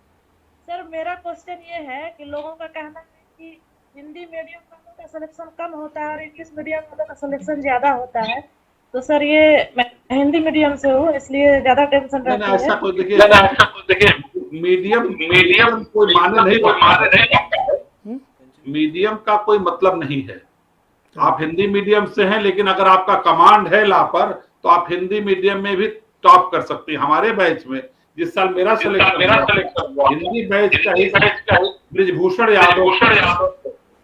सर मेरा क्वेश्चन ये है कि लोगों का कहना है कि हिंदी मीडियम वालों का सिलेक्शन कम होता है और इंग्लिश मीडियम वालों का सिलेक्शन ज्यादा होता है। तो सर ये मैं हिंदी मीडियम से हूँ इसलिए ज्यादा टेंशन रहती है। ऐसा कोई देखिए, मीडियम कोई माने नहीं, मीडियम का कोई मतलब नहीं है। आप हिंदी मीडियम से हैं, लेकिन अगर आपका कमांड है ला पर तो आप हिंदी मीडियम में भी टॉप कर सकते हैं। हमारे बैच में जिस साल मेरा सिलेक्शन हुआ हिंदी बैच का ही ब्रिजभूषण यादव,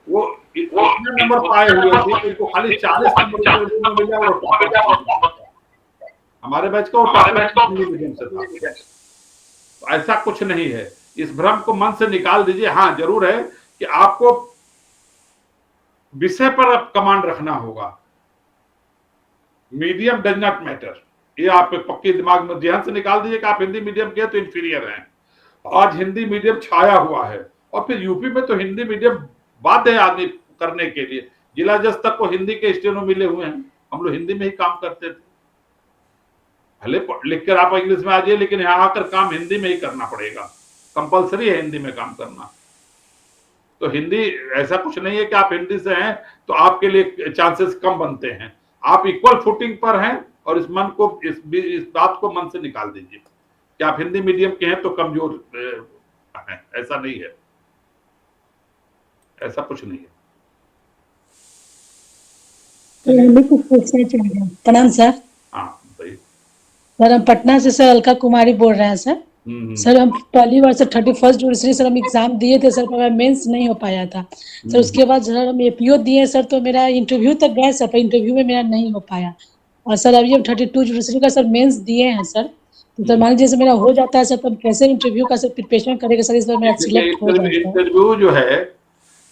वो इतने नंबर पाए हुए थे कि उनको खाली 40 नंबर मिला। हमारे बैच का हिंदी मीडियम से था। तो ऐसा कुछ नहीं है, इस भ्रम को मन से निकाल दीजिए। हाँ जरूर है कि आपको विषय पर कमांड रखना होगा, मीडियम डज नॉट मैटर। ये आप पक्के दिमाग में ध्यान से निकाल दीजिए कि आप हिंदी मीडियम के तो इंफीरियर हैं। आज हिंदी मीडियम छाया हुआ है और फिर यूपी में तो हिंदी मीडियम बाध्य है आदमी करने के लिए। जिला जज तक को हिंदी के स्टेनो मिले हुए हैं, हम लोग हिंदी में ही काम करते थे। भले लिख कर आप इंग्लिश में आ जाइए, लेकिन यहाँ आकर काम हिंदी में ही करना पड़ेगा, कंपलसरी है हिंदी में काम करना। तो हिंदी ऐसा कुछ नहीं है कि आप हिंदी से हैं तो आपके लिए चांसेस कम बनते हैं। आप इक्वल फुटिंग पर हैं और इस बात को मन से निकाल दीजिए कि आप हिंदी मीडियम के हैं तो कमजोर हैं, ऐसा नहीं है, ऐसा कुछ नहीं है। प्रणाम सर। हाँ बताइए। सर हम पटना से सर अलका कुमारी बोल रहे हैं सर। सर हम पहली बार सर 31 जून से सर हम एग्जाम दिए थे सर, पर मेंस नहीं हो पाया था सर। उसके बाद सर हम एपीओ दिए सर, तो मेरा इंटरव्यू तक गए सर, पर इंटरव्यू में मेरा नहीं हो पाया। और सर अभी हम 32 यूनिवर्सिटी का सर मेंस दिए हैं सर। तो सर मान लीजिए मेरा हो जाता है सर, तो हम कैसे इंटरव्यू का सर प्रिपरेशन करेंगे सर, इस बार मेरा सिलेक्ट हो जाए। इंटरव्यू जो है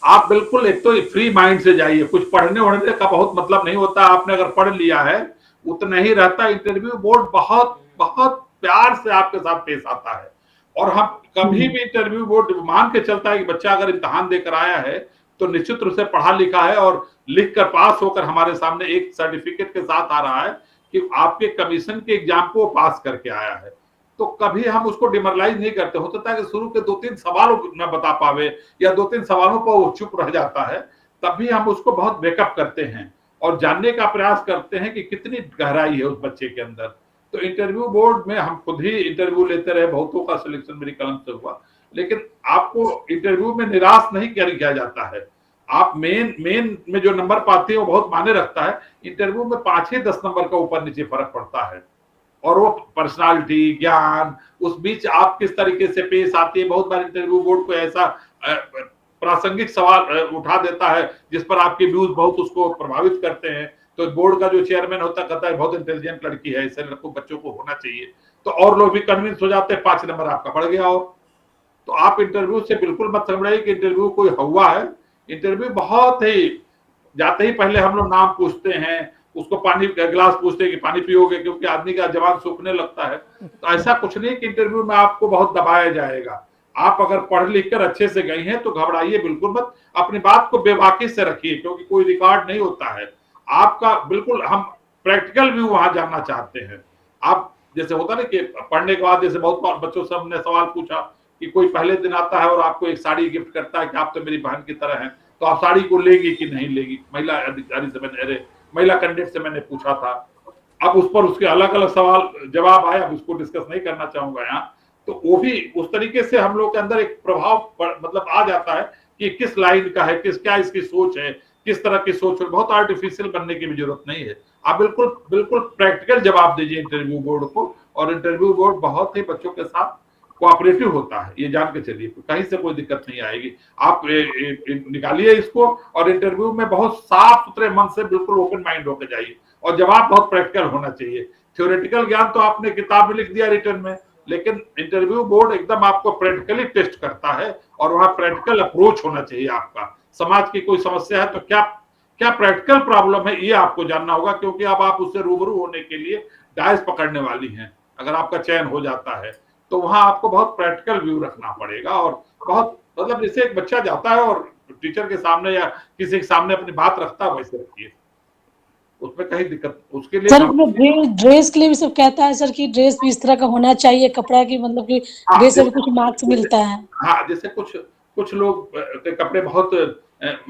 आप बिल्कुल एक तो फ्री माइंड से जाइए, कुछ पढ़ने वढ़ने का बहुत मतलब नहीं होता। आपने अगर पढ़ लिया है उतना ही रहता। इंटरव्यू बोर्ड बहुत बहुत प्यार से आपके साथ पेश आता है। और हम कभी भी इंटरव्यू बोर्ड मान के चलता है कि बच्चा अगर इम्तिहान देकर आया है तो निश्चित रूप से पढ़ा लिखा है और लिख कर पास होकर हमारे सामने एक सर्टिफिकेट के साथ आ रहा है कि आपके कमीशन के एग्जाम को पास करके आया है। तो कभी हम उसको डिमोरलाइज नहीं करते। हो सकता है कि शुरू के 2-3 सवाल न बता पावे या 2-3 सवालों पर वो चुप रह जाता है, तभी हम उसको बहुत बैकअप करते हैं और जानने का प्रयास करते हैं कि कितनी गहराई है उस बच्चे के अंदर। तो इंटरव्यू बोर्ड में हम खुद ही इंटरव्यू लेते रहे, बहुतों का सिलेक्शन मेरी कलम से हुआ, लेकिन आपको इंटरव्यू में निराश नहीं किया जाता है। आप मेन में जो नंबर पाते हैं वो बहुत मायने रखता है। इंटरव्यू में 5 ही 10 नंबर का ऊपर नीचे फर्क पड़ता है। और वो पर्सनालिटी, ज्ञान, उस बीच आप किस तरीके से पेश आती है। बहुत बार इंटरव्यू बोर्ड को ऐसा प्रासंगिक सवाल उठा देता है जिस पर आपके व्यूज बहुत उसको प्रभावित करते हैं। तो बोर्ड का जो चेयरमैन होता कहता है बहुत इंटेलिजेंट लड़की है, ऐसे बच्चों को होना चाहिए। तो और लोग भी कन्विंस हो जाते हैं, 5 नंबर आपका बढ़ गया हो। तो आप इंटरव्यू से बिल्कुल मत समझिए कि इंटरव्यू कोई हुआ है। इंटरव्यू बहुत ही, जाते ही पहले हम लोग नाम पूछते हैं, उसको पानी का गिलास पूछते हैं कि पानी पियोगे, क्योंकि आदमी का जवान सूखने लगता है। तो ऐसा कुछ नहीं कि इंटरव्यू में आपको बहुत दबाया जाएगा। आप अगर पढ़ लिख कर अच्छे से गई हैं तो घबराइए बिल्कुल मत। अपनी बात को बेबाकी से रखिए, क्योंकि कोई रिकॉर्ड नहीं होता है आपका। बिल्कुल हम प्रैक्टिकल व्यू वहां जानना चाहते हैं। आप जैसे होता ना कि पढ़ने के बाद जैसे बहुत बच्चों से हमने सवाल पूछा कि कोई पहले दिन आता है और आपको एक साड़ी गिफ्ट करता है कि आप तो मेरी बहन की तरह हैं, तो आप साड़ी को लेगी कि नहीं लेगी। महिला अधिकारी से महिला कैंडिडेट से मैंने पूछा था। अब उस पर उसके अलग अलग सवाल जवाब आया, उसको डिस्कस नहीं करना चाहूंगा यहाँ। तो वो भी उस तरीके से हम लोग के अंदर एक प्रभाव मतलब आ जाता है कि किस लाइन का है, क्या इसकी सोच है, किस तरह की सोच है। बहुत आर्टिफिशियल बनने की भी जरूरत नहीं है। आप बिल्कुल बिल्कुल प्रैक्टिकल जवाब दीजिए इंटरव्यू बोर्ड को। और इंटरव्यू बोर्ड बहुत ही बच्चों के साथ कोऑपरेटिव होता है, ये जान के चलिए, कहीं से कोई दिक्कत नहीं आएगी। आप निकालिए इसको और इंटरव्यू में बहुत साफ सुथरे मन से बिल्कुल ओपन माइंड होकर जाइए। और जवाब बहुत प्रैक्टिकल होना चाहिए। थ्योरेटिकल ज्ञान तो आपने किताब में लिख दिया रिटर्न में, लेकिन इंटरव्यू बोर्ड एकदम आपको प्रैक्टिकली टेस्ट करता है और वहां प्रैक्टिकल अप्रोच होना चाहिए आपका। समाज की कोई समस्या है तो क्या प्रैक्टिकल प्रॉब्लम है, ये आपको जानना होगा, क्योंकि अब आप उससे रूबरू होने के लिए डायस पकड़ने वाली हैं। अगर आपका चयन हो जाता है तो वहां आपको बहुत प्रैक्टिकल व्यू रखना पड़ेगा। और बहुत मतलब जैसे एक बच्चा जाता है और टीचर के सामने या किसी के सामने अपनी बात रखता है, वैसे रखिए, उसमें कहीं दिक्कत उसके लिए। सर ड्रेस के लिए भी सब कहता है सर कि ड्रेस भी इस तरह का होना चाहिए, कपड़ा की मतलब कि ड्रेस से भी कुछ मार्क्स मिलता है। हाँ, जैसे कुछ लोग के कपड़े बहुत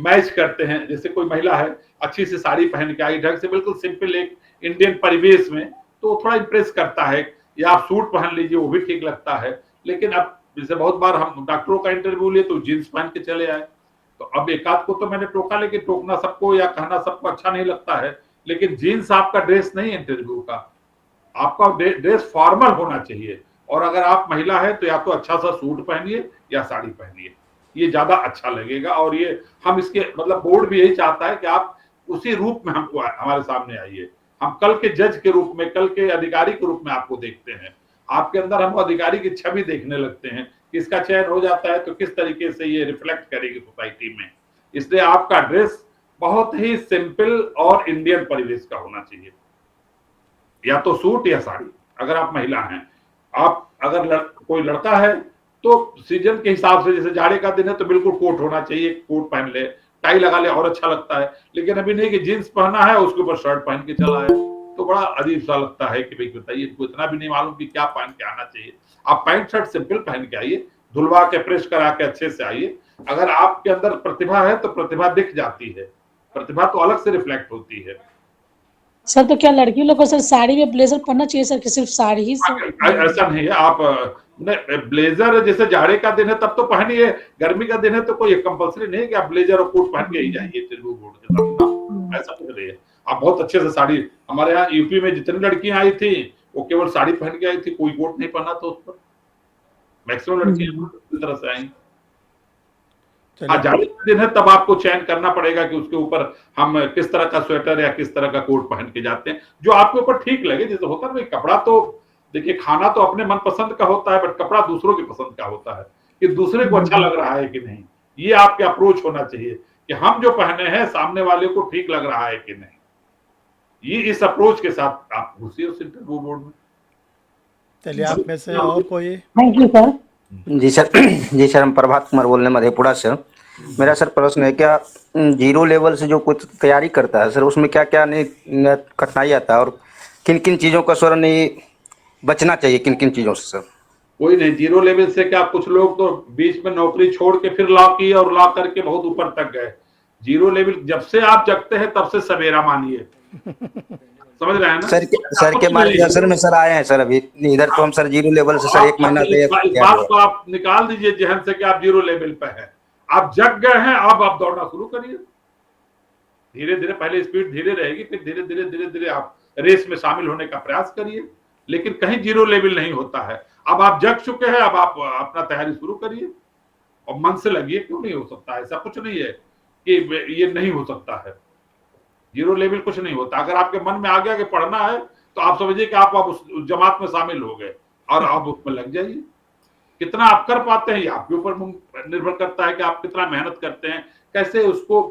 मैच करते हैं। जैसे कोई महिला है अच्छी सी साड़ी पहन के आई, ढंग से बिल्कुल सिंपल एक इंडियन परिवेश में, तो थोड़ा इंप्रेस करता है। या आप सूट पहन लीजिए, वो भी ठीक लगता है। लेकिन अब जैसे बहुत बार हम डॉक्टरों का इंटरव्यू लिए तो जींस पहन के चले आए, तो अब एक आध को तो मैंने टोका, लेकिन टोकना सबको या कहना सबको अच्छा नहीं लगता है। लेकिन जीन्स आपका ड्रेस नहीं है इंटरव्यू का, आपका ड्रेस फॉर्मल होना चाहिए। और अगर आप महिला है तो या तो अच्छा सा सूट पहनिए या साड़ी पहनिए, ये ज्यादा अच्छा लगेगा। और ये हम इसके मतलब बोर्ड भी यही चाहता है कि आप उसी रूप में हमको हमारे सामने आइए। हम कल के जज के रूप में, कल के अधिकारी के रूप में आपको देखते हैं। आपके अंदर हम अधिकारी की छवि देखने लगते हैं कि इसका चयन हो जाता है तो किस तरीके से ये रिफ्लेक्ट करेगी सोसाइटी में। इसलिए आपका ड्रेस बहुत ही सिंपल और इंडियन परिवेश का होना चाहिए, या तो सूट या साड़ी अगर आप महिला हैं। आप अगर कोई लड़का है तो सीजन के हिसाब से, जैसे जाड़े का दिन है तो बिल्कुल कोट होना चाहिए, कोट पहन ले, टाई लगा ले और अच्छा लगता है। लेकिन अभी नहीं कि जींस पहना है उसके ऊपर शर्ट पहन के चला है, तो बड़ा अजीब सा लगता है कि भाई बताइए, इनको इतना भी नहीं मालूम कि क्या पहन के आना चाहिए। आप पैंट शर्ट सिंपल पहन के आइए, धुलवा के प्रेस करा के अच्छे से आइए। अगर आपके अंदर प्रतिभा है तो प्रतिभा दिख जाती है, प्रतिभा तो अलग से रिफ्लेक्ट होती है। सर तो क्या लड़की लोग को सर साड़ी में ब्लेजर पहनना चाहिए सर, कि सिर्फ साड़ी ही से? ऐसा नहीं है। आप ब्लेजर जैसे जाड़े का दिन है तब तो पहनिए, गर्मी का दिन है तो कोई कंपलसरी नहीं है कि आप ब्लेजर और कोट पहन के ही जाइए इंटरव्यू बोर्ड के साथ। ऐसा कुछ नहीं है। आप बहुत अच्छे से साड़ी, हमारे यहाँ यूपी में जितनी लड़कियां आई थी वो केवल साड़ी पहन के आई थी, कोई कोट नहीं पहना था उस पर। मैक्सिमम लड़कियां इस तरह से आई। आजादी का दिन है तब आपको चयन करना पड़ेगा कि उसके ऊपर हम किस तरह का स्वेटर या किस तरह का कोट पहन के जाते हैं, जो आपके ऊपर ठीक लगे। जैसे होता है ना, कपड़ा तो देखिए, खाना तो अपने मनपसंद का होता है, बट कपड़ा दूसरों की पसंद का होता है कि दूसरे को अच्छा लग रहा है कि नहीं। ये आपके अप्रोच होना चाहिए कि हम जो पहने हैं सामने वाले को ठीक लग रहा है कि नहीं। ये इस अप्रोच के साथ आप घुसिए उस इंटरव्यू बोर्ड में। चलिए, आप में से और कोई? Thank you sir. जी सर, जी सर, हम प्रभात कुमार बोल रहे हैं मधेपुरा से। मेरा सर प्रश्न है, क्या जीरो लेवल से जो कुछ तैयारी करता है सर, उसमें क्या क्या नहीं कठिनाई आता है और किन किन चीज़ों का सर नहीं बचना चाहिए, किन किन चीज़ों से सर? कोई नहीं, जीरो लेवल से क्या, कुछ लोग तो बीच में नौकरी छोड़ के फिर लॉ की और लॉ करके बहुत ऊपर तक गए। जीरो लेवल जब से आप जगते हैं तब से सवेरा मानिए, समझ रहे हैं ना? सर के मार्गदर्शन में सर आए हैं सर। अभी इधर तो हम सर जीरो लेवल से सर 1 महीना से इस बात को आप निकाल दीजिए जहन से कि आप जीरो लेवल पे हैं, आप जग गए हैं, अब आप दौड़ना शुरू करिए। धीरे धीरे, पहले स्पीड धीरे रहेगी, फिर धीरे धीरे धीरे धीरे आप रेस में शामिल होने का प्रयास करिए, लेकिन कहीं जीरो लेवल नहीं होता है। अब आप जग चुके हैं, अब आप अपना तैयारी शुरू करिए और मन से लगिए। क्यों नहीं हो सकता? ऐसा कुछ नहीं है कि ये नहीं हो सकता है। जीरो लेवल कुछ नहीं होता। अगर आपके मन में आ गया कि पढ़ना है, तो आप समझिए कि आप उस जमात में शामिल हो गए और आप उसमें लग जाइए। कितना आप कर पाते हैं ये आपके ऊपर निर्भर करता है कि आप कितना मेहनत करते हैं, कैसे उसको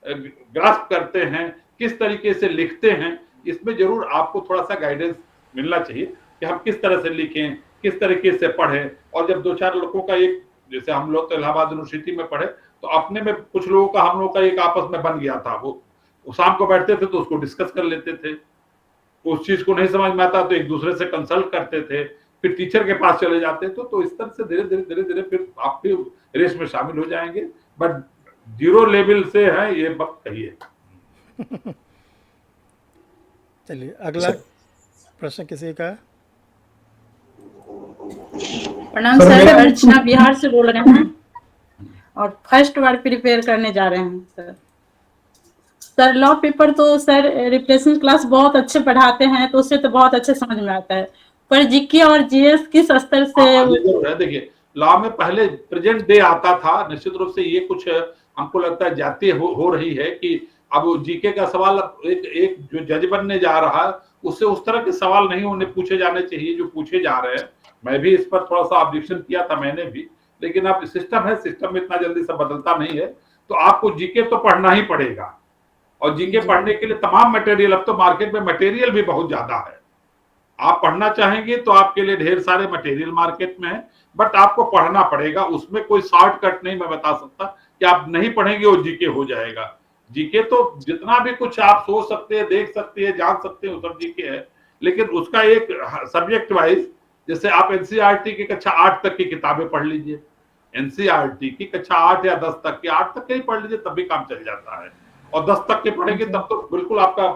ग्रास्प करते हैं, किस तरीके से लिखते हैं। इसमें जरूर आपको थोड़ा सा गाइडेंस मिलना चाहिए कि हम किस तरह से लिखें, किस तरीके से पढ़ें। और जब 2-4 लोगों का एक, जैसे हम लोग तो इलाहाबाद यूनिवर्सिटी में पढ़े, तो अपने में कुछ लोगों का, हम लोग का एक आपस में बन गया था। वो शाम को बैठते थे तो उसको डिस्कस कर लेते थे, उस चीज को नहीं समझ में आता तो एक दूसरे से कंसल्ट करते थे, फिर टीचर के पास चले जाते थे। तो इस तरह से धीरे धीरे धीरे धीरे फिर आप भी रेस में शामिल हो जाएंगे। बट जीरो लेवल से है ये बात कहिए। चलिए, अगला प्रश्न किसी का? प्रणाम सर, अर्चना बिहार से बोल रहे हैं और फर्स्ट बार प्रिपेयर करने जा रहे हैं सर। सर लॉ पेपर तो सर रिप्लेसमेंट क्लास बहुत अच्छे पढ़ाते हैं, तो उससे तो बहुत अच्छे समझ में आता है, पर जीके और जीएस किस स्तर से? देखिए, लॉ में पहले प्रेजेंट डे आता था। निश्चित रूप से ये कुछ हमको लगता है जाती हो रही है कि अब जीके का सवाल, एक जो जज बनने जा रहा है उससे उस तरह के सवाल नहीं उन्हें पूछे जाने चाहिए जो पूछे जा रहे हैं। मैं भी इस पर थोड़ा सा ऑब्जेक्शन किया था, मैंने भी, लेकिन अब सिस्टम है, सिस्टम में इतना जल्दी से बदलता नहीं है, तो आपको जीके तो पढ़ना ही पड़ेगा। और जीके पढ़ने के लिए तमाम मटेरियल, अब तो मार्केट में मटेरियल भी बहुत ज्यादा है। आप पढ़ना चाहेंगे तो आपके लिए ढेर सारे मटेरियल मार्केट में है, बट आपको पढ़ना पड़ेगा। उसमें कोई शॉर्टकट नहीं मैं बता सकता कि आप नहीं पढ़ेंगे वो जीके हो जाएगा। जीके तो जितना भी कुछ आप सोच सकते हैं, देख सकते हैं, जान सकते हैं, वो सब जीके है, लेकिन उसका एक सब्जेक्ट वाइज, जैसे आप एनसीईआरटी की कक्षा 8 तक की किताबें पढ़ लीजिए, एनसीईआरटी की कक्षा 8 या 10 तक की, 8 तक के ही पढ़ लीजिए तब भी काम चल जाता है। और 10 तक के पढ़ेंगे तब तो बिल्कुल आपका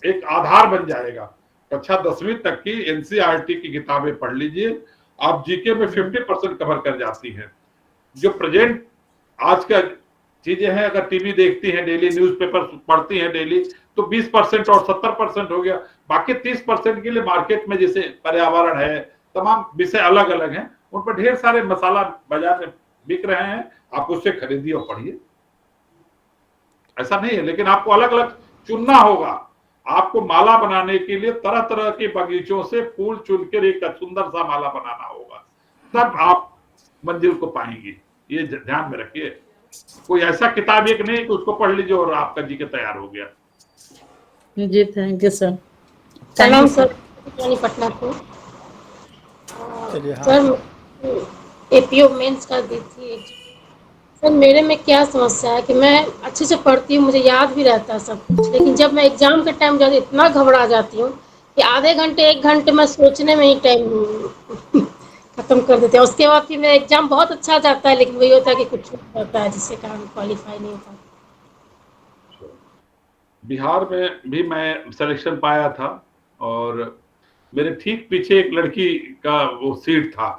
एक आधार बन जाएगा। कक्षा 10वीं तक की एनसीईआरटी की किताबें पढ़ लीजिए, आप जीके में 50% कवर कर जाती हैं। जो प्रेजेंट आज का चीजें हैं, अगर टीवी देखती हैं डेली, न्यूज़पेपर पढ़ती हैं डेली, तो 20% और 70% हो गया। बाकी 30% के लिए मार्केट में जैसे पर्यावरण है, तमाम विषय अलग अलग हैं, उन पर ढेर सारे मसाला बाजार में बिक रहे हैं, आप उससे खरीदिए और पढ़िए। ऐसा नहीं है, लेकिन आपको अलग अलग चुनना होगा। आपको माला बनाने के लिए तरह तरह के बगीचों से फूल चुनकर एक सुंदर सा माला बनाना होगा, तब आप मंजिल को पाएंगे। ये ध्यान में रखिए। कोई ऐसा किताब एक नहीं कि उसको पढ़ लीजिए और आपका जीके तैयार हो गया। जी थैंक यू सर। सलाम सर, पटना को सर एपीओ मेंस कर दी थी सर। मेरे में क्या समस्या है कि मैं अच्छे से पढ़ती हूँ, मुझे याद भी रहता है सब कुछ, लेकिन जब मैं एग्जाम के टाइम जाती इतना घबरा जाती हूँ कि आधे घंटे 1 घंटे में सोचने में ही टाइम खत्म कर देते हैं। उसके बाद फिर मेरा एग्जाम बहुत अच्छा जाता है, लेकिन वही होता है कि कुछ होता है जिससे कारण क्वालिफाई नहीं होता। बिहार में भी मैं सिलेक्शन पाया था और मेरे ठीक पीछे एक लड़की का वो सीट था।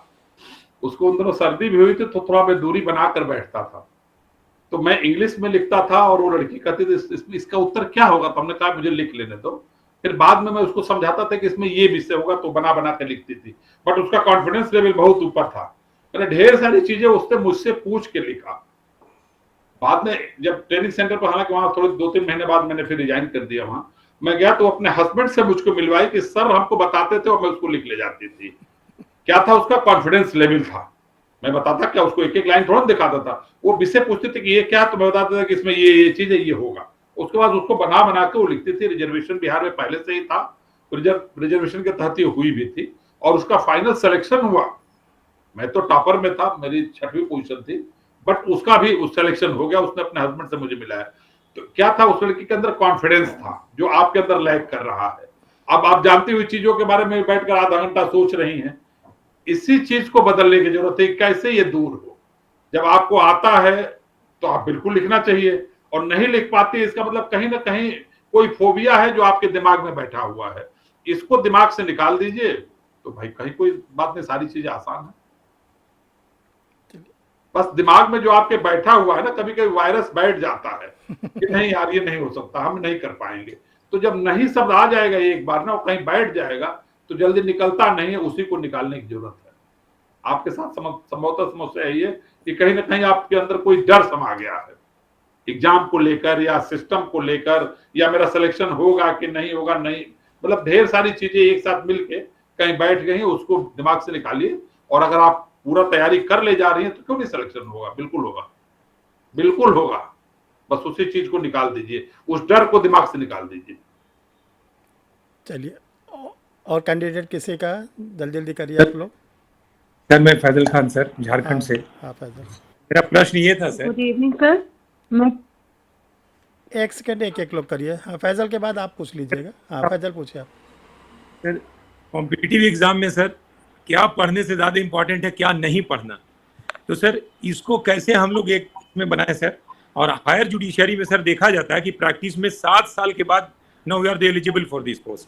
उसको उन दिनों सर्दी भी हुई थी तो थोड़ा मैं दूरी बनाकर बैठता था, तो मैं इंग्लिश में लिखता था और वो लड़की कहती थी इसका उत्तर क्या होगा, तो हमने कहा मुझे लिख लेने दो। फिर बाद में मैं उसको समझाता था कि इसमें ये विषय होगा, तो बना बना के लिखती थी, बट उसका कॉन्फिडेंस लेवल बहुत ऊपर था। मैंने ढेर सारी चीजें उससे मुझसे पूछ के लिखा। बाद में जब ट्रेनिंग सेंटर पर, हालांकि वहां थोड़े 2-3 महीने बाद मैंने फिर रिजाइन कर दिया, वहां मैं गया तो अपने हस्बैंड से मुझको मिलवाई कि सर हमको बताते थे और मैं उसको लिख ले जाती थी। क्या था उसका कॉन्फिडेंस लेवल था। मैं बताता क्या उसको, एक एक लाइन थोड़ा दिखाता था, वो विषय पूछते थे कि ये क्या, तो मैं बताता था कि इसमें ये चीज है, ये होगा। उसके बाद उसको बना बना के वो लिखती थी। रिजर्वेशन बिहार में पहले से ही था, रिजर्वेशन के तहत ये हुई भी थी और उसका फाइनल सिलेक्शन हुआ। मैं तो टॉपर में था, मेरी 6वीं पोजीशन थी, बट उसका भी उस सिलेक्शन हो गया। उसने अपने हस्बैंड से मुझे मिलाया। तो क्या था, उस लड़की के अंदर कॉन्फिडेंस था जो आपके अंदर लैग कर रहा है। अब आप जानती हुई चीजों के बारे में बैठकर आधा घंटा सोच रही हैं, इसी चीज को बदलने की जरूरत है। कैसे ये दूर हो। जब आपको आता है तो आप बिल्कुल लिखना चाहिए, और नहीं लिख पाती इसका मतलब कहीं ना कहीं कोई फोबिया है जो आपके दिमाग में बैठा हुआ है। इसको दिमाग से निकाल दीजिए तो भाई कहीं कोई बात नहीं, सारी चीजें आसान है। बस दिमाग में जो आपके बैठा हुआ है ना, कभी कभी वायरस बैठ जाता है कि नहीं यार ये नहीं हो सकता, हम नहीं कर पाएंगे। तो जब नहीं शब्द आ जाएगा एक बार ना, वो कहीं बैठ जाएगा तो जल्दी निकलता नहीं है, उसी को निकालने की जरूरत है। आपके साथ संभवतः समस्या यही है कि कहीं ना कहीं आपके अंदर कोई डर समा गया है, एग्जाम को लेकर या सिस्टम को लेकर, या मेरा सिलेक्शन होगा कि नहीं होगा, नहीं, मतलब ढेर सारी चीजें एक साथ मिलके कहीं बैठ गई हैं। उसको दिमाग से निकालिए, और अगर आप पूरा तैयारी कर ले जा रही हैं तो क्यों नहीं सिलेक्शन होगा, बिल्कुल होगा, बिल्कुल होगा। बस उसी चीज को निकाल दीजिए, उस डर को दिमाग से निकाल दीजिए। चलिए, और कैंडिडेट किसी का जल्दी जल्दी करिए आप लोग। सर मैं फैजल खान सर, झारखंड से। हाँ फैजल, मेरा प्रश्न ये था सर। Good evening sir. मैं एक सेकंड, एक एक लोग करिए। हाँ फैजल के बाद आप पूछ लीजिएगा। हाँ फैजल पूछिए आप। सर कॉम्पिटिटिव एग्जाम में सर क्या पढ़ने से ज्यादा इम्पोर्टेंट है, क्या नहीं पढ़ना, तो सर इसको कैसे हम लोग एक में बनाए सर। और हायर जुडिशरी में सर देखा जाता है कि प्रैक्टिस में 7 साल के बाद now we are eligible for this post,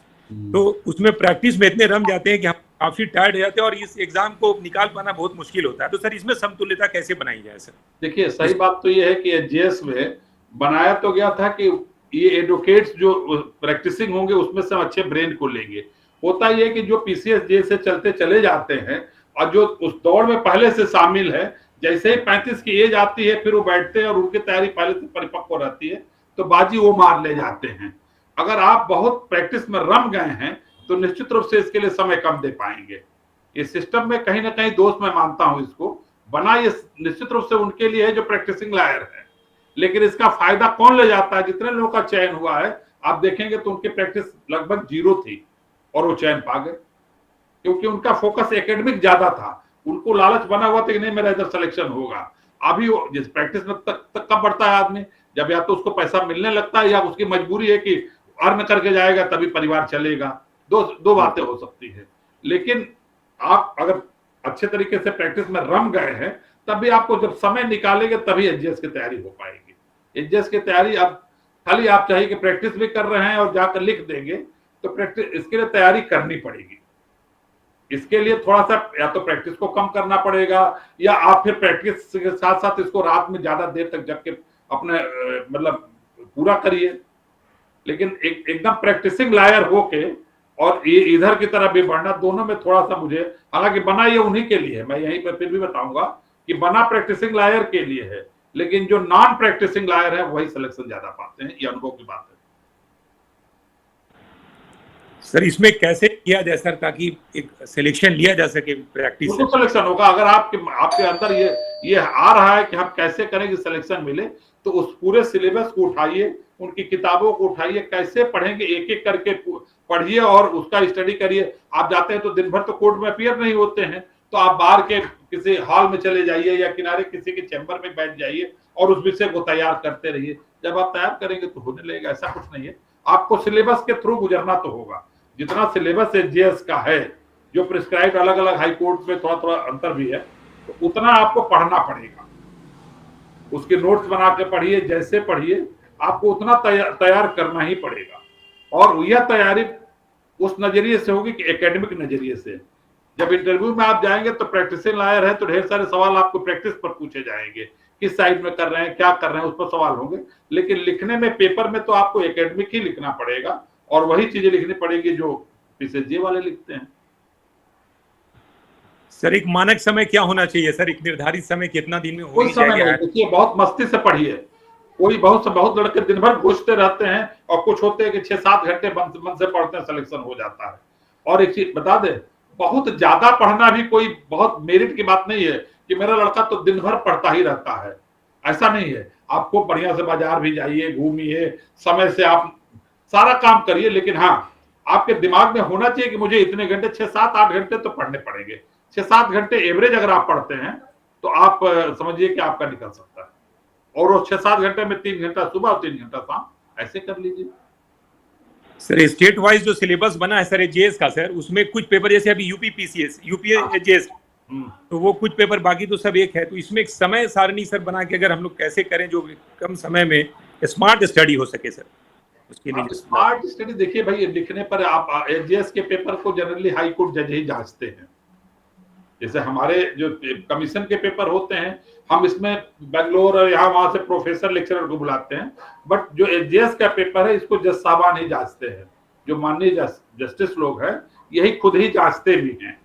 तो उसमें प्रैक्टिस में इतने रम जाते हैं कि हम काफी टायर्ड हो जाते हैं और इस एग्जाम को निकाल पाना बहुत मुश्किल होता है। तो सर इसमें समतुल्यता कैसे बनाई जाए सर? देखिए सही बात तो ये है कि एचजीएस में बनाया तो गया था कि ये एडवोकेट्स जो प्रैक्टिसिंग होंगे उसमें से अच्छे ब्रेन को लेंगे। होता ये कि जो पीसीएस जे से चलते चले जाते हैं और जो उस दौड़ में पहले से शामिल है, जैसे ही 35 की एज आती है फिर वो बैठते हैं और उनकी तैयारी पहले से परिपक्व रहती है, तो बाजी वो मार ले जाते हैं। अगर आप बहुत प्रैक्टिस में रम गए हैं तो निश्चित रूप से इसके लिए समय कम दे पाएंगे। इस सिस्टम में कहीं ना कहीं दोस्त मैं मानता हूं इसको बना, ये निश्चित रूप से उनके लिए है जो प्रैक्टिसिंग लायर है। लेकिन इसका फायदा कौन ले जाता है? जितने लोगों का चयन हुआ है आप देखेंगे तो उनकी प्रैक्टिस लगभग 0 थी और वो चयन पा गए, क्योंकि उनका फोकस एकेडमिक ज्यादा था। उनको लालच बना हुआ था कि नहीं मेरा इधर सिलेक्शन होगा। अभी वो जिस प्रैक्टिस में तक कब बढ़ता है आदमी, जब या तो उसको पैसा मिलने लगता है या उसकी मजबूरी है कि अर्न करके जाएगा तभी परिवार चलेगा। दो बातें हो सकती है। लेकिन आप अगर अच्छे तरीके से प्रैक्टिस में रम गए हैं तभी आपको जब समय निकालेंगे तभी एचजीएस की तैयारी हो पाएगी। एचजीएस की तैयारी अब खाली आप चाहिए कि प्रैक्टिस भी कर रहे हैं और जाकर लिख देंगे, तो प्रैक्टिस इसके लिए तैयारी करनी पड़ेगी। इसके लिए थोड़ा सा या तो प्रैक्टिस को कम करना पड़ेगा, या आप फिर प्रैक्टिस के साथ साथ इसको रात में ज्यादा देर तक जग के अपने मतलब पूरा करिए। लेकिन एकदम प्रैक्टिसिंग लायर होके और ये इधर की तरफ भी बढ़ना, दोनों में थोड़ा सा मुझे, हालांकि बना ये उन्हीं के लिए है, मैं यहीं पर फिर भी बताऊंगा कि बना प्रैक्टिसिंग लायर के लिए है, लेकिन जो नॉन प्रैक्टिसिंग लायर है वही सिलेक्शन ज्यादा पाते हैं। ये अनुभव की बात है। सर इसमें कैसे किया जाए सर ताकि एक सिलेक्शन लिया जा सके प्रैक्टिस से? सिलेक्शन होगा अगर आपके अंदर ये आ रहा है कि हम कैसे करें कि सिलेक्शन मिले, तो उस पूरे सिलेबस को उठाइए, उनकी किताबों को उठाइए, कैसे पढ़ेंगे एक एक करके पढ़िए और उसका स्टडी करिए। आप जाते हैं तो दिन भर तो कोर्ट में अपीयर नहीं होते हैं, तो आप बाहर के किसी हॉल में चले जाइए या किनारे किसी के चैम्बर में बैठ जाइए और उस विषय को तैयार करते रहिए। जब आप तैयार करेंगे तो होने लगेगा। ऐसा कुछ नहीं है, आपको सिलेबस के थ्रू गुजरना तो होगा। जितना सिलेबस एचजीएस का है, जो प्रिस्क्राइब अलग अलग हाई कोर्ट में थोड़ा थोड़ा अंतर भी है, तो उतना आपको पढ़ना पड़ेगा। उसके नोट्स बना के पढ़िए, जैसे पढ़िए आपको उतना तैयार करना ही पड़ेगा। और यह तैयारी उस नजरिए से होगी कि एकेडमिक नजरिए से। जब इंटरव्यू में आप जाएंगे तो प्रैक्टिसिंग लायर है तो ढेर सारे सवाल आपको प्रैक्टिस पर पूछे जाएंगे, किस साइड में कर रहे हैं, क्या कर रहे हैं, उस पर सवाल होंगे। लेकिन लिखने में पेपर में तो आपको एकेडमिक ही लिखना पड़ेगा और वही चीजें लिखनी पड़ेगी जो पीसीएसजे वाले लिखते हैं। सर एक मानक समय क्या होना चाहिए सर? एक निर्धारित समय कितना दिन में हो कोई ही समय जाएगा? नहीं, देखिए बहुत मस्ती से पढ़िए। कोई बहुत लड़के दिन भर घुसते रहते हैं और कुछ होते हैं कि 6-7 घंटे मन से पढ़ते हैं, सिलेक्शन हो जाता है। और एक चीज बता दे, बहुत ज्यादा पढ़ना भी कोई बहुत मेरिट की बात नहीं है कि मेरा लड़का तो दिन भर पढ़ता ही रहता है, ऐसा नहीं है। आपको बढ़िया से बाजार भी जाइए, घूमिए, समय से आप सारा काम करिए, लेकिन हाँ आपके दिमाग में होना चाहिए कि मुझे इतने घंटे 6-7-8 घंटे तो पढ़ने पड़ेंगे। 6-7 घंटे एवरेज अगर आप पढ़ते हैं तो आप समझिए कि आपका निकल सकता है। और वो 6-7 घंटे में 3 घंटा सुबह और 3 घंटा शाम, ऐसे कर लीजिए। सर स्टेट वाइज जो सिलेबस बना है सर एचजेएस का सर, उसमें कुछ पेपर जैसे अभी यूपी पीसीएस, यूपी एचजेएस, तो वो कुछ पेपर बाकी तो सब एक है। तो इसमें एक समय सारणी सर बना के अगर हम लोग कैसे करें जो कम समय में स्मार्ट स्टडी हो सके सर, उसके लिए स्मार्ट स्टडी देखिए भाई, लिखने पर आप एचजेएस के पेपर को जनरली हाई कोर्ट जज ही जांचते हैं। जैसे हमारे जो कमीशन के पेपर होते हैं, हम इसमें बेंगलोर और यहाँ वहां से प्रोफेसर लेक्चरर को बुलाते हैं, बट जो एचजेएस का पेपर है इसको जज साहबान ही जांचते हैं। जो माननीय जस्टिस लोग हैं यही खुद ही जांचते भी हैं।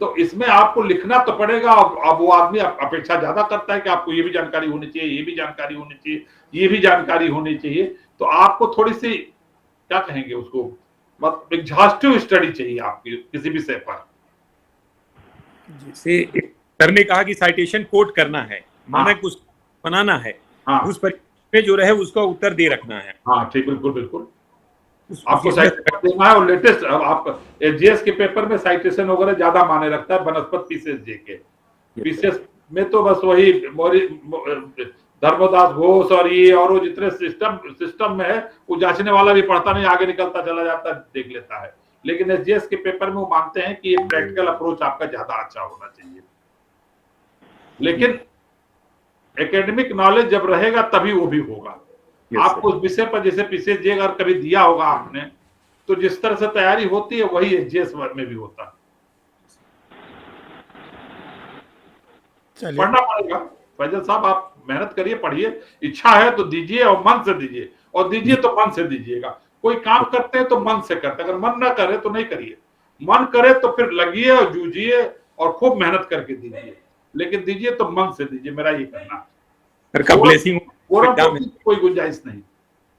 तो इसमें आपको लिखना तो पड़ेगा। अब वो आदमी अपेक्षा ज्यादा करता है कि आपको ये भी जानकारी होनी चाहिए, ये भी जानकारी होनी चाहिए, ये भी जानकारी होनी चाहिए। तो आपको थोड़ी सी क्या कहेंगे उसको, मतलब एग्जॉस्टिव स्टडी चाहिए आपकी किसी भी विषय पर। से सर ने कहा कि साइटेशन कोट करना है, मानक उस बनाना है, उस पर जो रहे उसका उत्तर दे रखना है। हाँ ठीक, बिल्कुल बिल्कुल आपको साइटेशन देना है। और लेटेस्ट आप एचजीएस के पेपर में साइटेशन वगैरह ज्यादा माने रखता है बनस्पत पीसीएसजे के। पीसीएस में तो बस वही धर्मदास घोष और ये और वो जितने सिस्टम में है वो जांचने वाला भी पढ़ता नहीं, आगे निकलता चला जाता, देख लेता है। लेकिन एचजीएस के पेपर में वो मानते हैं कि ये प्रैक्टिकल अप्रोच आपका ज्यादा अच्छा होना चाहिए। लेकिन एकेडमिक नॉलेज जब रहेगा तभी वो भी होगा। आपको उस विषय पर जैसे पीसीएसजे अगर कभी दिया होगा आपने, तो जिस तरह से तैयारी होती है वही एचजीएस में भी होता है। पढ़ना पड़ेगा फैजल साहब, आप मेहनत करिए, पढ़िए, इच्छा है तो दीजिए और मन से दीजिए, और दीजिए तो मन से दीजिएगा। कोई काम करते हैं तो मन से करते हैं, अगर मन ना करे तो नहीं करिए। मन करे तो फिर लगिए और जूझिए और खूब मेहनत करके दीजिए, लेकिन दीजिए तो मन से दीजिए। मेरा ये कहना सर का ब्लेसिंग कोई गुंजाइश नहीं।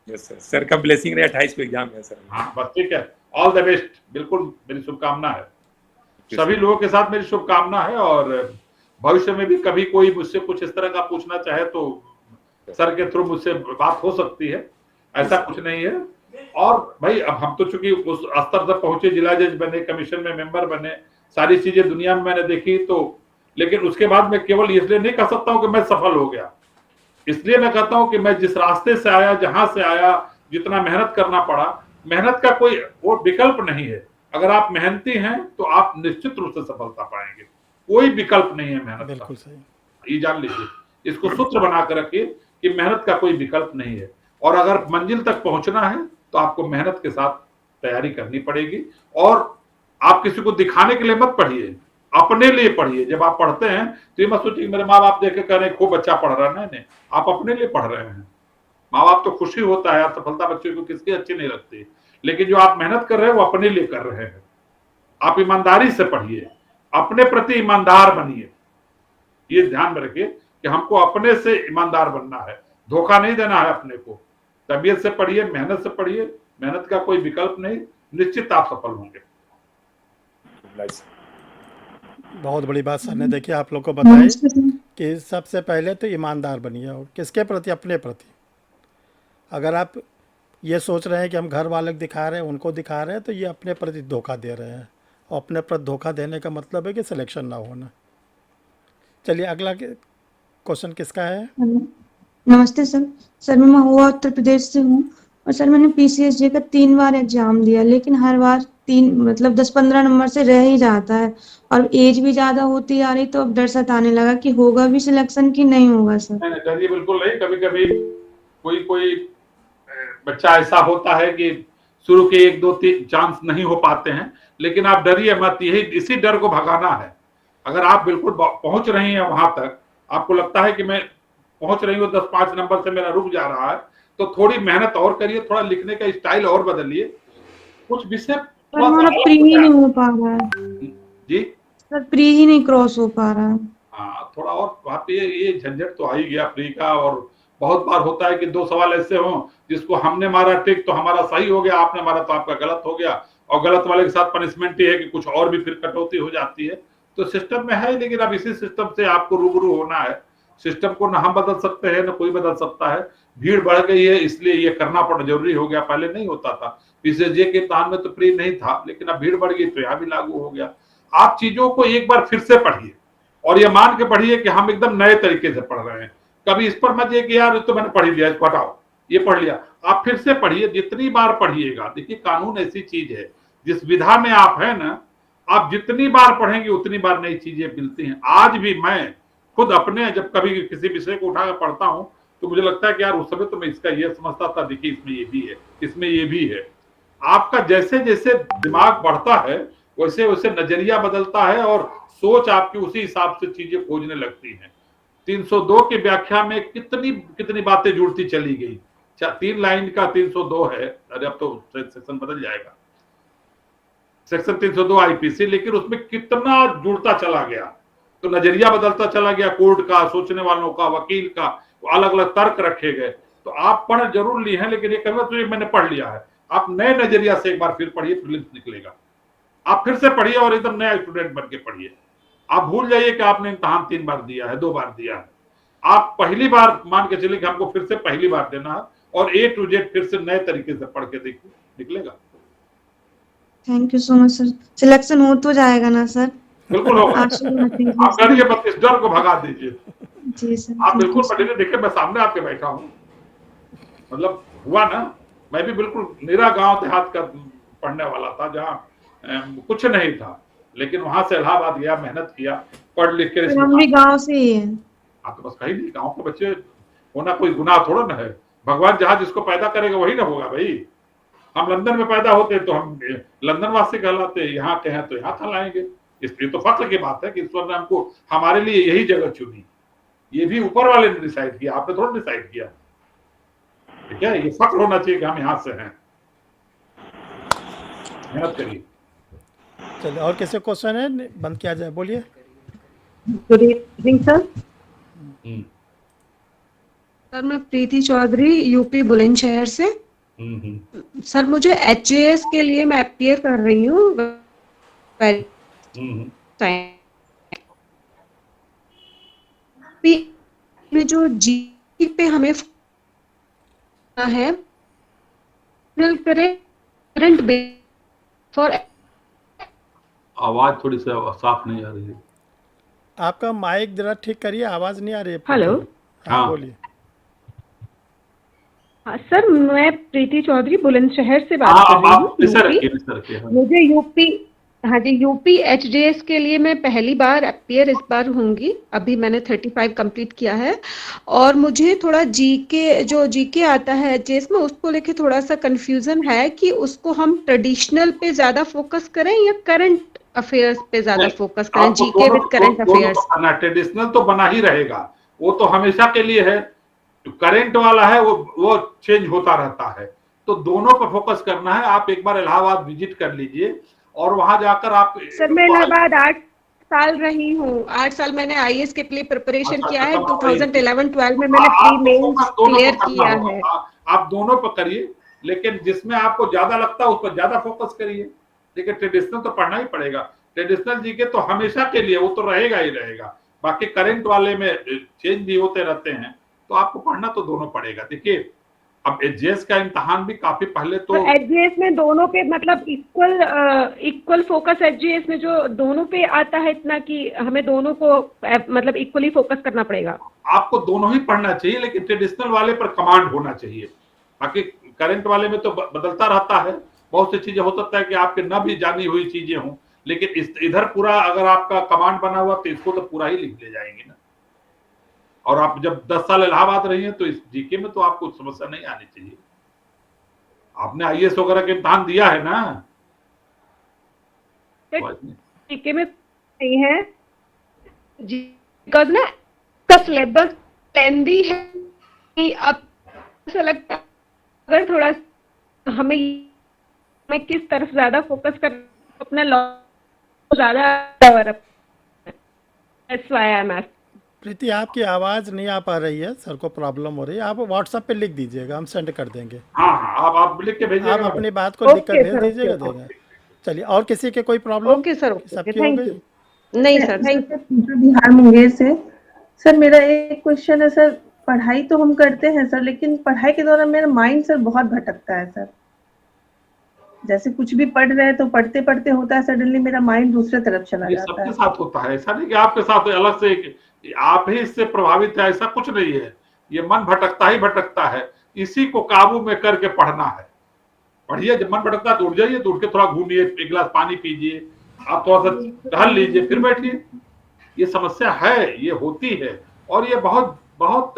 यस सर, सर का ब्लेसिंग रहे। 28 को एग्जाम है सर। हाँ बस ठीक है, ऑल द बेस्ट। बिल्कुल मेरी शुभकामना है, सभी लोगों के साथ मेरी शुभकामना है। और भविष्य में भी कभी कोई मुझसे कुछ इस तरह का पूछना चाहे तो सर के थ्रू मुझसे बात हो सकती है, ऐसा कुछ नहीं है। और भाई अब हम तो चूंकि उस स्तर तक पहुंचे, जिला जज बने, कमीशन में मेंबर बने, सारी चीजें दुनिया में मैंने देखी, तो लेकिन उसके बाद मैं केवल इसलिए नहीं कह सकता हूं कि मैं सफल हो गया। इसलिए मैं कहता हूं कि मैं जिस रास्ते से आया, जहां से आया, जितना मेहनत करना पड़ा, मेहनत का कोई वो विकल्प नहीं है। अगर आप मेहनती हैं तो आप निश्चित रूप से सफलता पाएंगे, कोई विकल्प नहीं है मेहनत का। ये जान लीजिए, इसको सूत्र बना कर रखिए कि मेहनत का कोई विकल्प नहीं है। और अगर मंजिल तक पहुंचना है तो आपको मेहनत के साथ तैयारी करनी पड़ेगी। और आप किसी को दिखाने के लिए मत पढ़िए, अपने लिए पढ़िए। जब आप पढ़ते हैं तो ये मत सोचिए मेरे माँ बाप देख के कह रहे हैं खूब अच्छा पढ़ रहा है। नहीं, आप अपने लिए पढ़ रहे हैं। माँ बाप तो खुशी होता है, सफलता बच्चों को किसकी अच्छी नहीं लगती, लेकिन जो आप मेहनत कर रहे हैं वो अपने लिए कर रहे हैं। आप ईमानदारी से पढ़िए, अपने प्रति ईमानदार बनिए। ये ध्यान में रखिए कि हमको अपने से ईमानदार बनना है, धोखा नहीं देना है अपने को। तबीयत से पढ़िए, मेहनत से पढ़िए, मेहनत का कोई विकल्प नहीं, निश्चित आप सफल होंगे। बहुत बड़ी बात सर ने देखिए आप लोग को बताई कि सबसे पहले तो ईमानदार बनिए। और किसके प्रति? अपने प्रति। अगर आप ये सोच रहे हैं कि हम घर वाले दिखा रहे हैं, उनको दिखा रहे हैं, तो ये अपने प्रति धोखा दे रहे हैं। और अपने प्रति धोखा देने का मतलब है कि सिलेक्शन ना होना। चलिए अगला क्वेश्चन किसका है? नमस्ते सर। सर मैं महुआ उत्तर प्रदेश से हूँ, और सर मैंने पीसीएसजे का 3 बार एग्जाम दिया, लेकिन हर बार 10-15 नंबर से रह ही जाता है। और एज भी ज्यादा होती आ रही, तो अब डर सताने लगा कि होगा भी सिलेक्शन कि नहीं होगा सर। नहीं, डरिए बिल्कुल नहीं। कभी कभी कोई बच्चा ऐसा होता है कि शुरू के 1-2-3 चांस नहीं हो पाते हैं, लेकिन आप डरिए मत। यही इसी डर को भगाना है। अगर आप बिल्कुल पहुंच रही हैं वहां तक, आपको लगता है कि मैं पहुंच रही हूँ 10-5 नंबर से मेरा रुक जा रहा है, तो थोड़ी मेहनत और करिए, थोड़ा लिखने का स्टाइल और बदलिए, कुछ विषय सर हमारा प्री ही नहीं हो पा रहा है जी सर, प्री ही नहीं क्रॉस हो पा रहा है। हाँ, थोड़ा और आप ये झंझट तो आ ही गया प्री का। और बहुत बार होता है कि 2 सवाल ऐसे हों जिसको हमने मारा टिक तो हमारा सही हो गया, आपने मारा तो आपका गलत हो गया, और गलत वाले के साथ पनिशमेंट ये है कि कुछ और भी फिर कटौती हो जाती है। तो सिस्टम में है, लेकिन अब इसी सिस्टम से आपको रूबरू होना है। सिस्टम को ना हम बदल सकते हैं, ना कोई बदल सकता है। भीड़ बढ़ गई है, इसलिए ये करना पड़ जरूरी हो गया, पहले नहीं होता था। पीसीएसजे के इम्तिहान में तो प्री नहीं था, लेकिन अब भीड़ बढ़ गई तो यहाँ भी लागू हो गया। आप चीजों को एक बार फिर से पढ़िए, और ये मान के पढ़िए कि हम एकदम नए तरीके से पढ़ रहे हैं। कभी इस पर मत कि यार तो मैंने पढ़ लिया, इसको हटाओ, ये पढ़ लिया। आप फिर से पढ़िए, जितनी बार पढ़िएगा। देखिए, कानून ऐसी चीज है, जिस विधा में आप है ना, आप जितनी बार पढ़ेंगे उतनी बार नई चीजें मिलती हैं। आज भी मैं खुद अपने जब कभी किसी विषय को उठाकर पढ़ता हूं तो मुझे लगता है कि यार उस समय तो मैं इसका ये समझता था, देखिए इसमें ये भी है, इसमें ये भी है। आपका जैसे जैसे दिमाग बढ़ता है वैसे वैसे नजरिया बदलता है, और सोच आपकी उसी हिसाब से चीजें खोजने लगती हैं। 302 की व्याख्या में कितनी कितनी बातें जुड़ती चली गई। 3 लाइन का 302 है, अरे अब तो सेक्शन बदल जाएगा, सेक्शन 302 आईपीसी, लेकिन उसमें कितना जुड़ता चला गया। तो नजरिया बदलता चला गया, कोर्ट का, सोचने वालों का, वकील का, अलग अलग तर्क रखे गए। तो आप पढ़ जरूर लिए हैं, लेकिन ये कहना तो ये मैंने पढ़ लिया है। आप नए नजरिया से एक बार फिर पढ़िए, प्रीलिम्स निकलेगा। आप फिर से पढ़िए और एकदम नया स्टूडेंट बन के पढ़िए। आप भूल जाइए कि आपने इम्तिहान 3 बार दिया है, 2 बार दिया है। आप पहली बार मान के चलिए कि हमको फिर से पहली बार देना है, और A to Z फिर से नए तरीके से पढ़ के देखिए, निकलेगा। Thank you so much sir. Selection हो तो जाएगा ना सर? बिल्कुल होगा। आप करिए मत, इस डर को भगा दीजिए। जी सर, आप बिल्कुल पढ़िए। देखिए, मैं सामने आपके बैठा हूँ, मतलब हुआ ना, मैं भी बिल्कुल निरा गांव देहात का पढ़ने वाला था, जहाँ कुछ नहीं था, लेकिन वहां से इलाहाबाद गया, मेहनत किया, पढ़ लिख के। हम भी गांव से ही हैं। आप तो बस कहीं नहीं, गांव के बच्चे होना कोई गुनाह थोड़ा ना है। भगवान जहाँ जिसको पैदा करेगा वही ना होगा भाई। हम लंदन में पैदा होते तो हम लंदन वासी कहलाते, यहाँ के हैं तो यहाँ कहलाएंगे। इसलिए तो फख्र की बात है कि ईश्वर ने हमको हमारे लिए यही जगह चुनी। ये भी ऊपर वाले ने डिसाइड किया, आपने थोड़ा डिसाइड किया। ठीक है, ये फख्र होना चाहिए कि हम यहाँ से हैं। मेहनत करिए। चलिए, और किसी क्वेश्चन है? बंद किया जाए, बोलिए। Good evening sir. सर मैं प्रीति चौधरी, यूपी बुलंदशहर से। सर मुझे एचजेएस के लिए मैं अपीयर कर रही हूँ। में जो जी पे हमें है करंट फॉर। आवाज थोड़ी सी साफ नहीं आ रही है। आपका माइक जरा ठीक करिए, आवाज नहीं आ रही है। हेलो, हाँ बोलिए। हाँ सर, मैं प्रीति चौधरी बुलंदशहर से बात कर रही हूँ। मुझे यूपी एचजेएस के लिए मैं पहली बार अपीयर इस बार होंगी। अभी मैंने 35 कंप्लीट किया है, और मुझे थोड़ा जीके आता है एचजेएस में, उसको लेके थोड़ा सा कंफ्यूजन है कि उसको हम ट्रेडिशनल पे ज्यादा फोकस करें या करंट अफेयर्स पे ज्यादा फोकस करें। GK with current affairs. Traditional तो बना ही रहेगा, वो तो हमेशा के लिए है। करंट वाला है वो चेंज होता रहता है, तो दोनों पर फोकस करना है। आप एक बार इलाहाबाद विजिट कर लीजिए, और वहां जाकर आप। सर मैं इलाहाबाद 8 साल रही हूँ। 8 साल मैंने आईएएस के लिए प्रिपरेशन किया है। 2011-12 में मैंने प्री मेंस क्लियर किया है। आप दोनों पर करिए, लेकिन जिसमें आपको ज्यादा लगता है उस पर ज्यादा फोकस करिए। देखिए, ट्रेडिशनल तो पढ़ना ही पड़ेगा। ट्रेडिशनल जीके तो हमेशा के लिए वो तो रहेगा ही रहेगा। बाकी करंट वाले में चेंज भी होते रहते हैं, तो आपको पढ़ना तो दोनों पड़ेगा। देखिए, अब एचजेएस का इम्तिहान भी काफी पहले तो एचजेएस में दोनों पे मतलब इक्वल फोकस एचजेएस में जो दोनों पे आता है, इतना कि हमें दोनों को मतलब इक्वली फोकस करना पड़ेगा। आपको दोनों ही पढ़ना चाहिए, लेकिन ट्रेडिशनल वाले पर कमांड होना चाहिए। बाकी करंट वाले में तो बदलता रहता है, बहुत सी चीजें हो सकता है कि आपके न भी जानी हुई चीजें हों, लेकिन इधर पूरा अगर आपका कमांड बना हुआ तो इसको तो पूरा ही लिख ले जाएंगे ना। और आप जब 10 साल इलाहाबाद रही हैं तो इस जीके में तो आपको समस्या नहीं आनी चाहिए। आपने आईएएस वगैरह के इम्तिहान दिया है ना? जीके में नहीं है जी, बिकॉज ना इसका सिलेबस लेंदी है। अब ऐसा लगता है अगर थोड़ा हमें किस तरफ ज्यादा फोकस कर अपना ज्यादा प्रीति, आपकी आवाज नहीं आ पा रही है, सर को प्रॉब्लम हो रही है। आप व्हाट्सएप पे लिख दीजिएगा, हम सेंड कर देंगे। हाँ, आप लिख के भेजिएगा। आप अपनी बात को लिख कर भेज दीजिएगा, देगा। चलिए, और किसी के कोई प्रॉब्लम? ओके सर, सबकी हो गई? नहीं सर, बिहार मुंगेर से। सर मेरा एक क्वेश्चन है सर, पढ़ाई तो हम करते हैं सर, लेकिन पढ़ाई के दौरान मेरा माइंड सर बहुत भटकता है सर। जैसे कुछ भी पढ़ रहे हैं तो पढ़ते पढ़ते होता है, सडनली मेरा माइंड दूसरे तरफ चला जाता है। सबके साथ होता है, ऐसा नहीं कि आपके साथ अलग से आप ही इससे प्रभावित है, ऐसा कुछ नहीं है। ये मन भटकता ही भटकता है, इसी को काबू में करके पढ़ना है। पढ़िए, जब मन भटकता है तो उठ जाइए, तो उठ के थोड़ा घूमिए, एक गिलास पानी पीजिए, आप थोड़ा सा टहल लीजिए, फिर बैठिए। ये समस्या है, ये होती है, और ये बहुत बहुत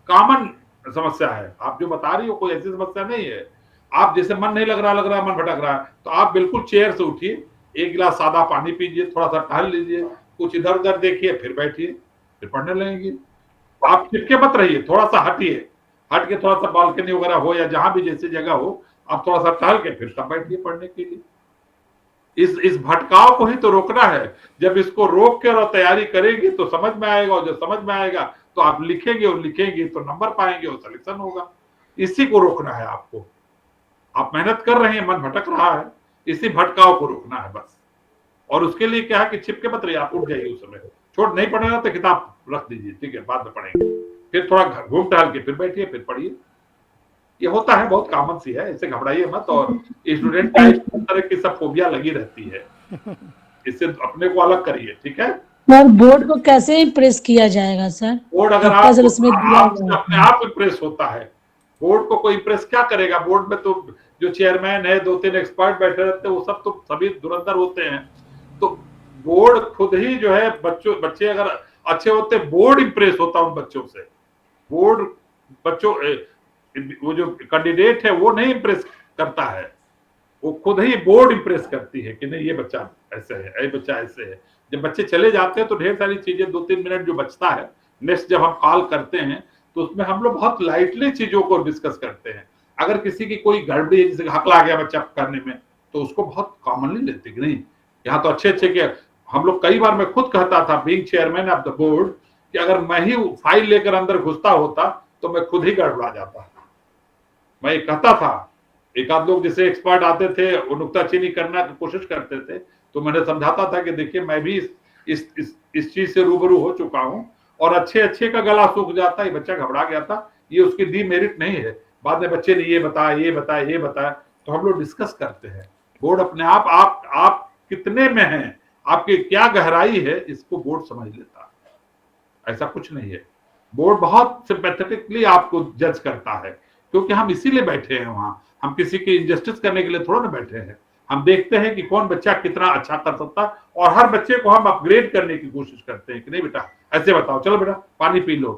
कॉमन समस्या है। आप जो बता रही हो कोई ऐसी समस्या नहीं है। आप जैसे मन नहीं लग रहा, मन भटक रहा है, तो आप बिल्कुल चेयर से उठिए, एक गिलास सादा पानी पीजिए, थोड़ा सा टहल लीजिए, कुछ इधर उधर देखिए, फिर बैठिए, फिर पढ़ने लगेंगे। आप चिपके मत रहिए, थोड़ा सा हटिए, हट के थोड़ा सा बालकनी वगैरह हो या जहां भी जैसी जगह हो, आप थोड़ा सा टहल के फिर तब बैठिए पढ़ने के लिए। इस भटकाव को ही तो रोकना है। जब इसको रोक कर और तैयारी करेंगे तो समझ में आएगा, और जब समझ में आएगा तो आप लिखेंगे, और लिखेंगे तो नंबर पाएंगे और सिलेक्शन होगा। इसी को रोकना है आपको। आप मेहनत कर रहे हैं, मन भटक रहा है, इसी भटकाव को रोकना है बस। और उसके लिए क्या है कि चिपके मत रहिए, आप उठ जाइए। उस समय छोड़ नहीं पढ़ेगा तो किताब रख दीजिए, ठीक है, बाद में पढ़ेंगे। फिर थोड़ा घूम टहल के फिर बैठिए, फिर पढ़िए। ये होता है, बहुत कॉमन सी है, इससे घबराइए मत। और स्टूडेंट का इस तरह की सब फोबिया लगी रहती है, इससे अपने को अलग करिए, ठीक है। और बोर्ड को कैसे इम्प्रेस किया जाएगा सर? बोर्ड अगर आप अपने आप इम्प्रेस होता है, बोर्ड को कोई इम्प्रेस क्या करेगा? बोर्ड में तो जो चेयरमैन है, 2-3 एक्सपर्ट बैठे रहते हैं, वो सब तो सभी धुरंधर होते हैं। तो बोर्ड खुद ही जो है, बच्चे अगर अच्छे होते, बोर्ड इम्प्रेस होता उन बच्चों से। बोर्ड बच्चों, वो जो कैंडिडेट है वो नहीं इम्प्रेस करता है, वो खुद ही बोर्ड इम्प्रेस करती है कि नहीं ये बच्चा ऐसे है, ये बच्चा ऐसे है। जब बच्चे चले जाते हैं तो ढेर सारी चीजें, 2-3 मिनट जो बचता है नेक्स्ट जब हम कॉल करते हैं, तो उसमें हम लोग बहुत लाइटली चीजों को डिस्कस करते हैं। अगर किसी की कोई गड़बड़ी है, जैसे हकला गया बच्चा करने में, तो उसको बहुत कॉमनली लेते कि नहीं, यहाँ तो अच्छे के हम लोग, कई बार मैं खुद कहता था being chairman of the board, कि अगर मैं ही फाइल लेकर अंदर घुसता होता तो मैं खुद ही गड़बड़ा जाता। मैं कहता था, एक आध लोग जैसे एक्सपर्ट आते थे, वो नुक्ताचीनी करना की कोशिश करते थे, तो मैंने समझाता था कि देखिए मैं भी इस चीज से रूबरू हो चुका हूं, और अच्छे का गला सूख जाता, ये बच्चा घबरा गया था, ये उसकी डीमेरिट नहीं है। बाद में बच्चे ने ये बताया, तो हम लोग डिस्कस करते हैं। बोर्ड अपने आप कितने में हैं, आपकी क्या गहराई है, इसको बोर्ड समझ लेता है। ऐसा कुछ नहीं है। बोर्ड बहुत सिंपैथेटिकली आपको जज करता है, क्योंकि हम इसीलिए बैठे हैं वहां। हम किसी की इनजस्टिस करने के लिए थोड़ा ना बैठे हैं। हम देखते हैं कि कौन बच्चा कितना अच्छा कर सकता है, और हर बच्चे को हम अपग्रेड करने की कोशिश करते हैं कि नहीं बेटा ऐसे बताओ, चलो बेटा पानी पी लो।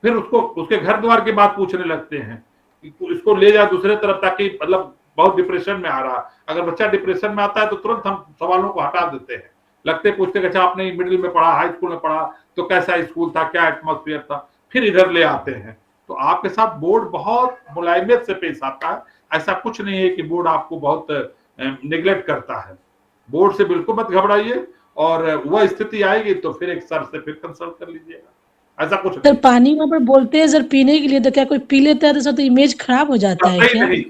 फिर उसको उसके घर द्वार की बात पूछने लगते हैं, इसको ले जाए दूसरे तरफ, ताकि मतलब बहुत डिप्रेशन में आ रहा। अगर बच्चा डिप्रेशन में आता है तो तुरंत हम सवालों को हटा देते हैं। लगते पूछते अच्छा आपने मिडिल में पढ़ा, हाई स्कूल में पढ़ा, तो कैसा स्कूल था, क्या एटमॉस्फेयर था, फिर इधर ले आते हैं। तो आपके साथ बोर्ड बहुत मुलायमियत से पेश आता है। ऐसा कुछ नहीं है कि बोर्ड आपको बहुत निगलेक्ट करता है। बोर्ड से बिल्कुल मत घबराइए, और वह स्थिति आएगी तो फिर एक सर से फिर कंसल्ट कर लीजिएगा। ऐसा कुछ सर पानी वहाँ पर बोलते हैं सर पीने के लिए, तो क्या कोई पी लेता है तो सर तो इमेज खराब हो जाता है क्या? नहीं,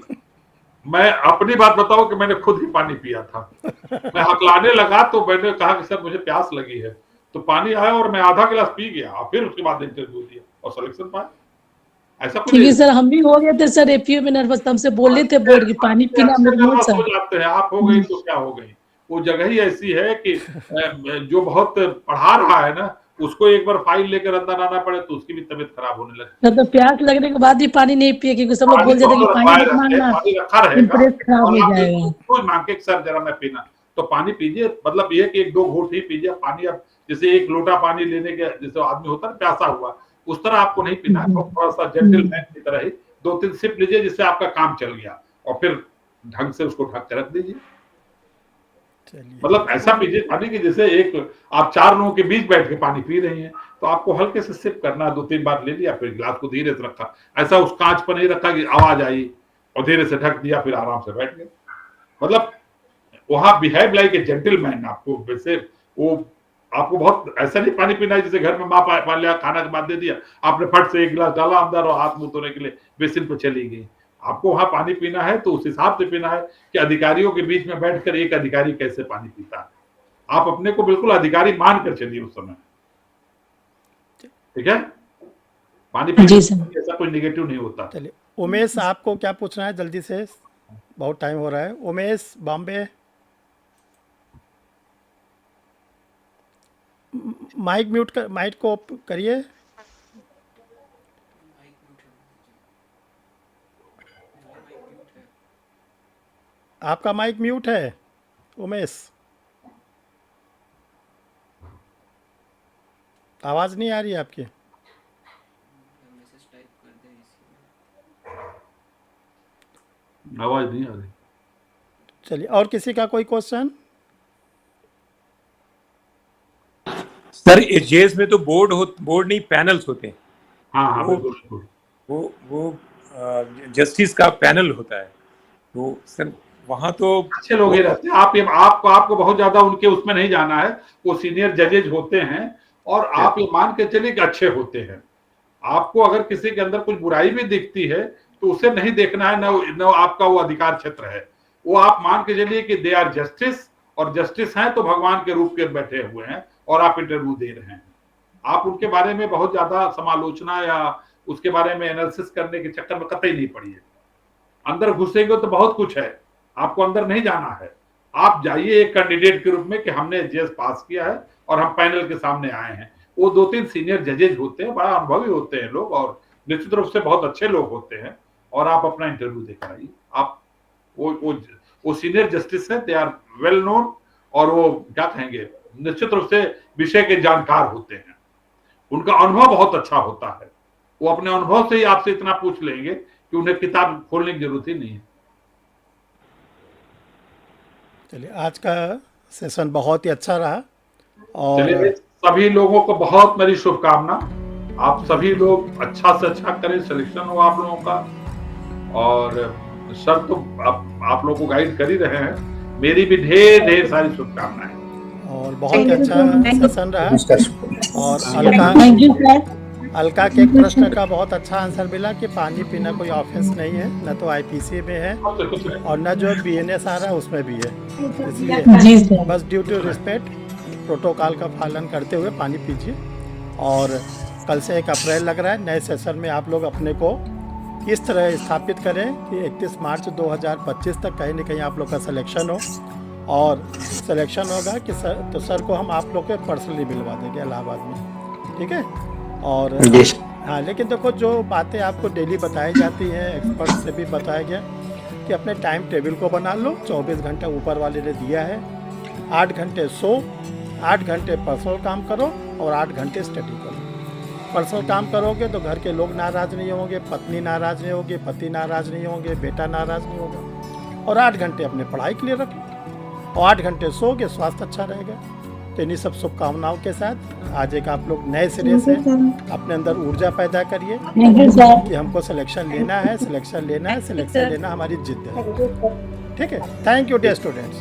मैं अपनी बात बताऊं कि मैंने खुद ही पानी पिया था। मैं हकलाने लगा तो मैंने कहा कि सर मुझे प्यास लगी है, तो पानी आया और मैं आधा गिलास पी गया, और फिर उसके बाद इंटरव्यू दिया और सिलेक्शन पाया। ऐसा कुछ क्योंकि सर हम भी हो गए थे सर एपीओ में नर्वस, हमसे बोले थे बोर्ड की पानी पीना नर्वस हो जाते हैं। आप हो गई तो क्या हो गई, वो जगह ही ऐसी है कि जो बहुत पढ़ा रहा है ना, उसको एक बार फाइल लेकर अंदर आना पड़े तो उसकी भी तबीयत खराब होने लगती है। तो प्यास लगने के बाद भी पानी नहीं पिए, क्योंकि सब लोग बोल देते कि पानी रखा खराब हो जाएगा। कोई मांग के सर जरा मैं पीना, तो पानी पीजिए। मतलब ये कि 1-2 घूंट ही पीजिए पानी। अब जैसे एक लोटा पानी लेने के जैसे आदमी होता है प्यासा हुआ, उस तरह आपको नहीं पीना है। थोड़ा सा जेंटलमैन की तरह ही 2-3 सिप लीजिए, जिससे आपका काम चल गया, और फिर ढंग से उसको ढक के रख दीजिए। मतलब ऐसा पीजिए पानी की जैसे एक आप 4 लोगों के बीच बैठ के पानी पी रही हैं, तो आपको हल्के से सिप करना, 2-3 बार ले लिया, फिर गिलास को धीरे से रखा। ऐसा उस कांच पर नहीं रखा कि आवाज आई, और धीरे से ढक दिया, फिर आराम से बैठ गए। मतलब वहां बिहेव लाइक ए जेंटलमैन। आपको वैसे वो आपको बहुत ऐसा नहीं पानी पीना है जैसे घर में माँ पान लिया, खाना के बाद दे दिया, आपने फट से एक गिलास डाला अंदर और हाथ मुंह धोने के लिए बेसिन पर चली गई। आपको वहां पानी पीना है तो उस हिसाब से पीना है कि अधिकारियों के बीच में बैठकर एक अधिकारी कैसे पानी पीता है। आप अपने को बिल्कुल अधिकारी मान कर चलिए उस समय, ठीक है? पानी पीने से ऐसा कोई निगेटिव नहीं होता। चलिए उमेश, आपको क्या पूछना है जल्दी से, बहुत टाइम हो रहा है। उमेश बॉम्बे, माइक म्यूट कर, माइक को करिए। आपका माइक म्यूट है उमेश, आवाज नहीं आ रही है आपकी। आवाज नहीं आ रही। चलिए, और किसी का कोई क्वेश्चन? सर एचजेएस में तो बोर्ड नहीं पैनल्स होते हैं। हाँ, वो जस्टिस का पैनल होता है, तो सर वहां तो अच्छे लोग ही रहते हैं। आपको बहुत ज्यादा उनके उसमें नहीं जाना है। वो सीनियर जजेज होते हैं और आप ये मान के चलिए कि अच्छे होते हैं। आपको अगर किसी के अंदर कुछ बुराई भी दिखती है तो उसे नहीं देखना है, न आपका वो अधिकार क्षेत्र है। वो आप मान के चलिए कि दे आर जस्टिस, और जस्टिस हैं तो भगवान के रूप के बैठे हुए हैं और आप इंटरव्यू दे रहे हैं। आप उनके बारे में बहुत ज्यादा समालोचना या उसके बारे में एनालिसिस करने के चक्कर में कतई नहीं पड़िए। अंदर घुसेंगे तो बहुत कुछ है, आपको अंदर नहीं जाना है। आप जाइए एक कैंडिडेट के रूप में कि हमने एचजेएस पास किया है और हम पैनल के सामने आए हैं। वो 2-3 सीनियर जजेज होते हैं, बड़ा अनुभवी होते हैं लोग और निश्चित रूप से बहुत अच्छे लोग होते हैं, और आप अपना इंटरव्यू देकर आइए। आप वो सीनियर जस्टिस है, दे आर वेल नोन, और वो क्या कहेंगे, निश्चित रूप से विषय के जानकार होते हैं। उनका अनुभव बहुत अच्छा होता है। वो अपने अनुभव से ही आपसे इतना पूछ लेंगे कि उन्हें किताब खोलने की जरूरत ही नहीं है। चलिए, आज का सेशन बहुत ही अच्छा रहा और सभी लोगों को बहुत मेरी शुभकामना। आप सभी लोग अच्छा से अच्छा करें, सिलेक्शन हो आप लोगों का। और सर तो आप लोगों को गाइड कर ही रहे हैं। मेरी भी ढेर सारी शुभकामनाएं और बहुत ही अच्छा सेशन रहा। और अलका के प्रश्न का बहुत अच्छा आंसर मिला कि पानी पीना कोई ऑफेंस नहीं है, न तो आईपीसी में है और न जो बीएनएस आ रहा है उसमें भी है। इसलिए बस ड्यू टू रिस्पेक्ट प्रोटोकॉल का पालन करते हुए पानी पीजिए। और कल से 1 अप्रैल लग रहा है, नए सेशन में आप लोग अपने को इस तरह स्थापित करें कि 31 मार्च 2025 तक कहीं न कहीं आप लोग का सिलेक्शन हो। और सिलेक्शन होगा कि सर को हम आप लोग के पर्सनली मिलवा देंगे इलाहाबाद में, ठीक है? और हाँ, लेकिन देखो जो बातें आपको डेली बताई जाती हैं, एक्सपर्ट से भी बताया गया कि अपने टाइम टेबल को बना लो। 24 घंटे ऊपर वाले ने दिया है। 8 घंटे सो, 8 घंटे पर्सनल काम करो और 8 घंटे स्टडी करो। पर्सनल काम करोगे तो घर के लोग नाराज़ नहीं होंगे, पत्नी नाराज़ नहीं होगी, पति नाराज़ नहीं होंगे, बेटा नाराज़ नहीं होगा। और 8 घंटे अपने पढ़ाई के लिए रखो और 8 घंटे सोगे, स्वास्थ्य अच्छा रहेगा। तो इन्हीं सब शुभकामनाओं के साथ आज एक आप लोग नए सिरे से अपने अंदर ऊर्जा पैदा करिए कि हमको सिलेक्शन लेना है, सिलेक्शन लेना है, सिलेक्शन लेना हमारी जिद है, ठीक है? Thank you dear students.